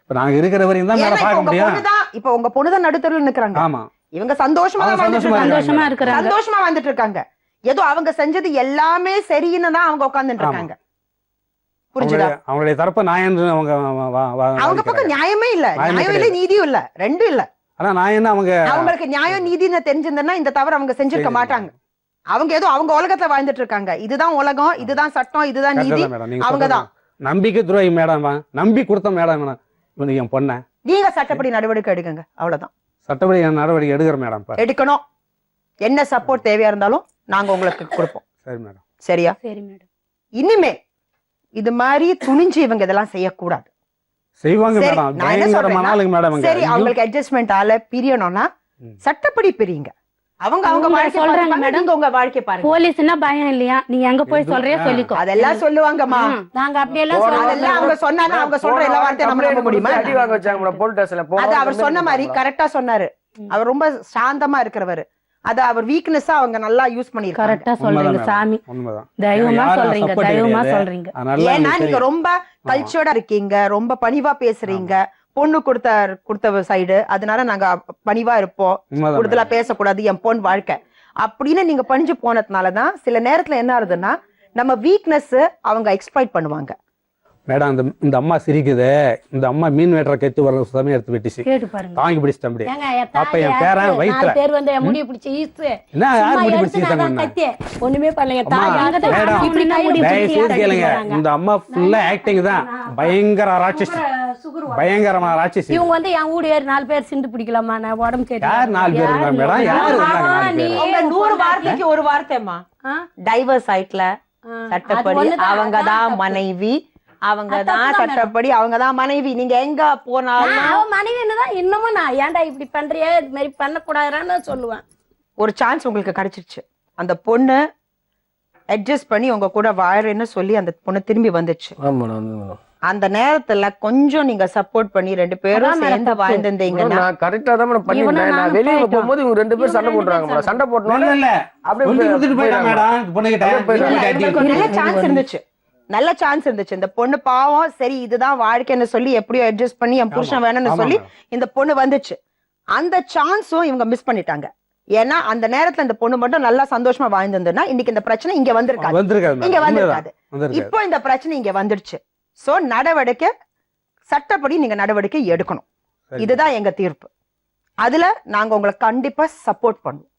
H: இப்ப நாங்க இருக்கிற வரையும் தான் மேடம் பார்க்க முடியும்.
E: இப்ப உங்க பொண்ணுதான் நடுத்தருவில் நிக்கிறாங்க.
H: ஆமா,
E: இவங்க சந்தோஷமா
C: இருக்கிறாங்க,
E: சந்தோஷமா வந்துட்டு இருக்காங்க. ஏதோ அவங்க செஞ்சது எல்லாமே சரின்னு தான் அவங்க உட்கார்ந்துட்டு இருக்காங்க. புரிஞ்சுதா?
H: அவங்களுடைய தரப்பு நான்
E: அவங்க பக்கம் நியாயமே இல்ல, நியாயம் இல்ல, நீதியும் இல்ல, ரெண்டும் இல்ல.
H: ஆனா நான் என்ன
E: அவங்களுக்கு நியாயம் நீதின்னு தெரிஞ்சிருந்தா இந்த தவறு அவங்க செஞ்சிருக்க மாட்டாங்க. அவங்க ஏதோ அவங்க உலகத்துல வாழ்ந்துட்டு இருக்காங்க. இதுதான் உலகம், இதுதான் சட்டம், இதுதான் நீதி. அவங்கதான்
H: நம்பிக்கை துரோகி மேடம், நம்பி கொடுத்த மேடம் என் பொண்ண.
E: நீங்க சட்டப்படி நடவடிக்கை எடுக்குங்க, அவ்வளவுதான்.
H: சட்டப்படி நடவடிக்கை எடுக்கிற மேடம்,
E: எடுக்கணும். என்ன சப்போர்ட் தேவையா இருந்தாலும் நாங்க உங்களுக்கு கொடுப்போம்.
H: சரி மேடம்.
E: சரியா?
C: சரி மேடம்.
E: இனிமே இது மாதிரி துணிஞ்சு இவங்க இதெல்லாம் செய்யக்கூடாது.
H: செய்வாங்க மேடம்.
E: நான் என்ன சொல்றேன், சரி அவங்களுக்கு அட்ஜஸ்ட்மெண்ட் ஆல பிரியணும்னா சட்டப்படி பிரியுங்க. அவங்க வாழ்க்கை சொல்றாங்க மேடம், உங்க வாழ்க்கை பாருங்க.
C: போலீஸ்னா பயம் இல்லையா? நீ எங்க போய் சொல்றியா சொல்லிக்கோ.
E: அதெல்லாம் சொல்லுவாங்கம்மா.
C: நாங்க அப்படியெல்லாம்
E: அதெல்லாம் அவங்க சொன்னாங்க. அவங்க சொல்ற எல்லா வார்த்தையும் நம்ம நம்ப முடியுமா?
G: அடி வாங்க வச்சாங்க மேடம் போலீஸ் ஸ்டேஷன்ல.
E: அது அவர் சொன்ன மாதிரி கரெக்டா சொன்னாரு. அவர் ரொம்ப சாந்தமா இருக்கிறவர். அது அவர் வீக்னஸா அவங்க நல்லா யூஸ் பண்ணிருக்காங்க.
C: கரெக்டா சொல்றீங்க சாமி, தைரியமா சொல்றீங்க, தைரியமா சொல்றீங்க.
E: ஏன்னா நீங்க ரொம்ப கல்ச்சர்டா இருக்கீங்க, ரொம்ப பணிவா பேசுறீங்க. பொண்ணு கொடுத்த சைடு, அதனால நாங்க பணிவா இருப்போம், கூடுதலா பேசக்கூடாது, என் பொண்ணு வாழ்க்கை அப்படின்னு நீங்க பணிஞ்சு போனதுனாலதான் சில நேரத்துல என்ன ஆகுதுன்னா நம்ம வீக்னஸ் அவங்க எக்ஸ்ப்ளாய்ட் பண்ணுவாங்க.
H: மேடம் இந்த அம்மா சிரிக்குது, இந்த அம்மா மீன் வெட்டுற கத்து வர சமயம் எடுத்து வெட்டிச்சு,
C: கேட்டு பாருங்க,
H: தாங்கி பிடிச்சிட்டேன். அப்ப என் பேரன் வயிற்றுல
F: பேர் வந்து முடிய பிடிச்சி ஈஸ்து
H: என்ன யார் முடி பிடிச்சிட்டாங்க?
F: ஒண்ணுமே பண்ணலைங்க.
H: கேளுங்க, இந்த அம்மா ஃபுல்லா ஆக்டிங் தான். பயங்கர ராட்சசி, பயங்கரமான ராட்சசி.
F: இவங்க வந்து என் ஊடு ஏறி 4 பேர் சிந்து பிடிக்கலாமா? நான் உடம்பு கேட்டு
H: யார் 4 பேர் இருந்தாங்க மேடம்? யார் இருந்தாங்க?
E: 100 வார்த்தைக்கு ஒரு வார்த்தைமா டைவர்ஸ் சைட்ல சட்டப்படி அவங்கதான் மனைவி, அவங்கதான் சட்டப்படி அவங்கதான் மனைவி. நீங்க எங்க போனாலும்
F: மனைவி என்னதான் இன்னமும் நான் ஏன்டா இப்படி பண்றியே, இது மாதிரி பண்ணக்கூடாதுன்னு சொல்லுவேன்.
E: ஒரு சான்ஸ் உங்களுக்கு கிடைச்சிருச்சு. அந்த பொண்ணு அட்ஜஸ்ட் பண்ணி உங்க கூட வாழறேன்னு சொல்லி அந்த பொண்ணு திரும்பி வந்துச்சு. அந்த நேரத்துல கொஞ்சம் நீங்க சப்போர்ட் பண்ணி 2 பேரும் சேர்ந்து வாழ்ந்திருந்தீங்கன்னா
G: நான் கரெக்டா தான் மேடம் பண்ணிட்டேன். நான் வெளிய போகும்போது இவங்க 2 பேரும் சண்டை போடுறாங்க மேடம். சண்டை போட்டனோட
H: இல்ல அப்படியே வந்துட்டு போயிட்டாங்க மேடம். பொண்ணுகிட்ட
E: நல்ல சான்ஸ் இருந்துச்சு, நல்ல சான்ஸ் இருந்துச்சு. இந்த பொண்ணு பாவம், சரி இதுதான் வாழ்க்கைன்னு சொல்லி எப்படியோ அட்ஜஸ்ட் பண்ணி என் புருஷன் வேணும்னு சொல்லி இந்த பொண்ணு வந்துச்சு. அந்த சான்ஸும் இவங்க மிஸ் பண்ணிட்டாங்க. ஏன்னா அந்த நேரத்துல இந்த பொண்ணு மட்டும் நல்லா சந்தோஷமா வாழ்ந்திருந்தா இன்னைக்கு இந்த பிரச்சனை இங்க வந்திருக்காது, இங்க வந்திருக்காது. இப்போ இந்த பிரச்சனை இங்க வந்துடுச்சு. சோ நடவடிக்கை சட்டப்படி நீங்க நடவடிக்கை எடுக்கணும். இதுதான் எங்க தீர்ப்பு. அதுல நாங்க உங்களை கண்டிப்பா சப்போர்ட் பண்ணுவோம்.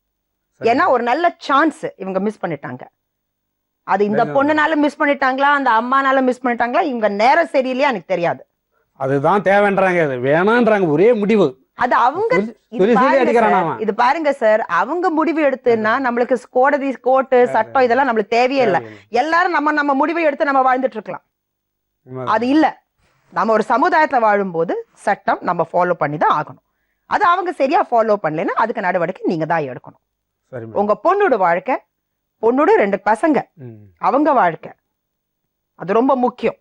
E: ஏன்னா ஒரு நல்ல சான்ஸ் இவங்க மிஸ் பண்ணிட்டாங்க. அது இந்த பொண்ணுனால மிஸ் பண்ணிட்டாங்களா, அந்த அம்மானால மிஸ் பண்ணிட்டாங்களா, இவங்க நேரம் சரியில்லையா எனக்கு தெரியாது.
H: அதுதான் தேவைன்றாங்க, வேணான்றாங்க, ஒரே முடிவு.
E: அது அவங்க இது பாருங்க சார், அவங்க முடிவு எடுத்துன்னா நம்மளுக்கு கோர்ட்டு சட்டம் இதெல்லாம் நம்மளுக்கு தேவையே இல்லை. எல்லாரும் நம்ம முடிவை எடுத்து நம்ம வாழ்ந்துட்டு இருக்கலாம். அது இல்ல, நம்ம ஒரு சமுதாயத்துல வாழும்போது சட்டம் நம்ம ஃபாலோ பண்ணி தான் ஆகணும். அது அவங்க சரியா ஃபாலோ பண்ணலைன்னா அதுக்கு நடவடிக்கை நீங்க தான் எடுக்கணும். உங்க பொண்ணோட வாழ்க்கை, பொண்ணோட 2 பசங்க, அவங்க வாழ்க்கை அது ரொம்ப முக்கியம்.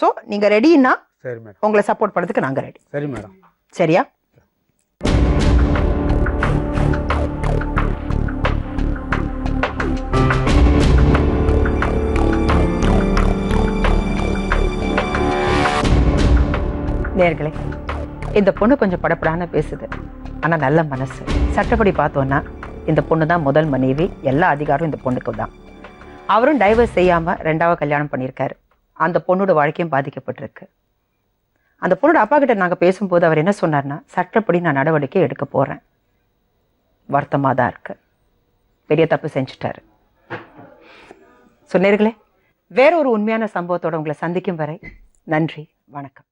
E: சோ நீங்க ரெடின்னா உங்களை சப்போர்ட் பண்றதுக்கு நாங்க ரெடி.
H: சரி மேடம்.
E: சரியா? நேர்களே, இந்த பொண்ணு கொஞ்சம் படப்படான்னு பேசுது, ஆனா நல்ல மனசு. சட்டப்படி பார்த்தோம்னா இந்த பொண்ணு தான் முதல் மனைவி, எல்லா அதிகாரம் இந்த பொண்ணுக்கு தான். அவரும் டைவர்ஸ் செய்யாம 2வது கல்யாணம் பண்ணியிருக்காரு. அந்த பொண்ணோட வாழ்க்கையும் பாதிக்கப்பட்டிருக்கு. அந்த பொண்ணோட அப்பா கிட்ட நாங்க பேசும்போது அவர் என்ன சொன்னார்னா, சட்டப்படி நான் நடவடிக்கை எடுக்க போறேன், வருத்தமா தான் இருக்கு, பெரிய தப்பு செஞ்சுட்டாரு. சொன்னீர்களே, வேற ஒரு உண்மையான சம்பவத்தோட உங்களை சந்திக்கும் வரை நன்றி, வணக்கம்.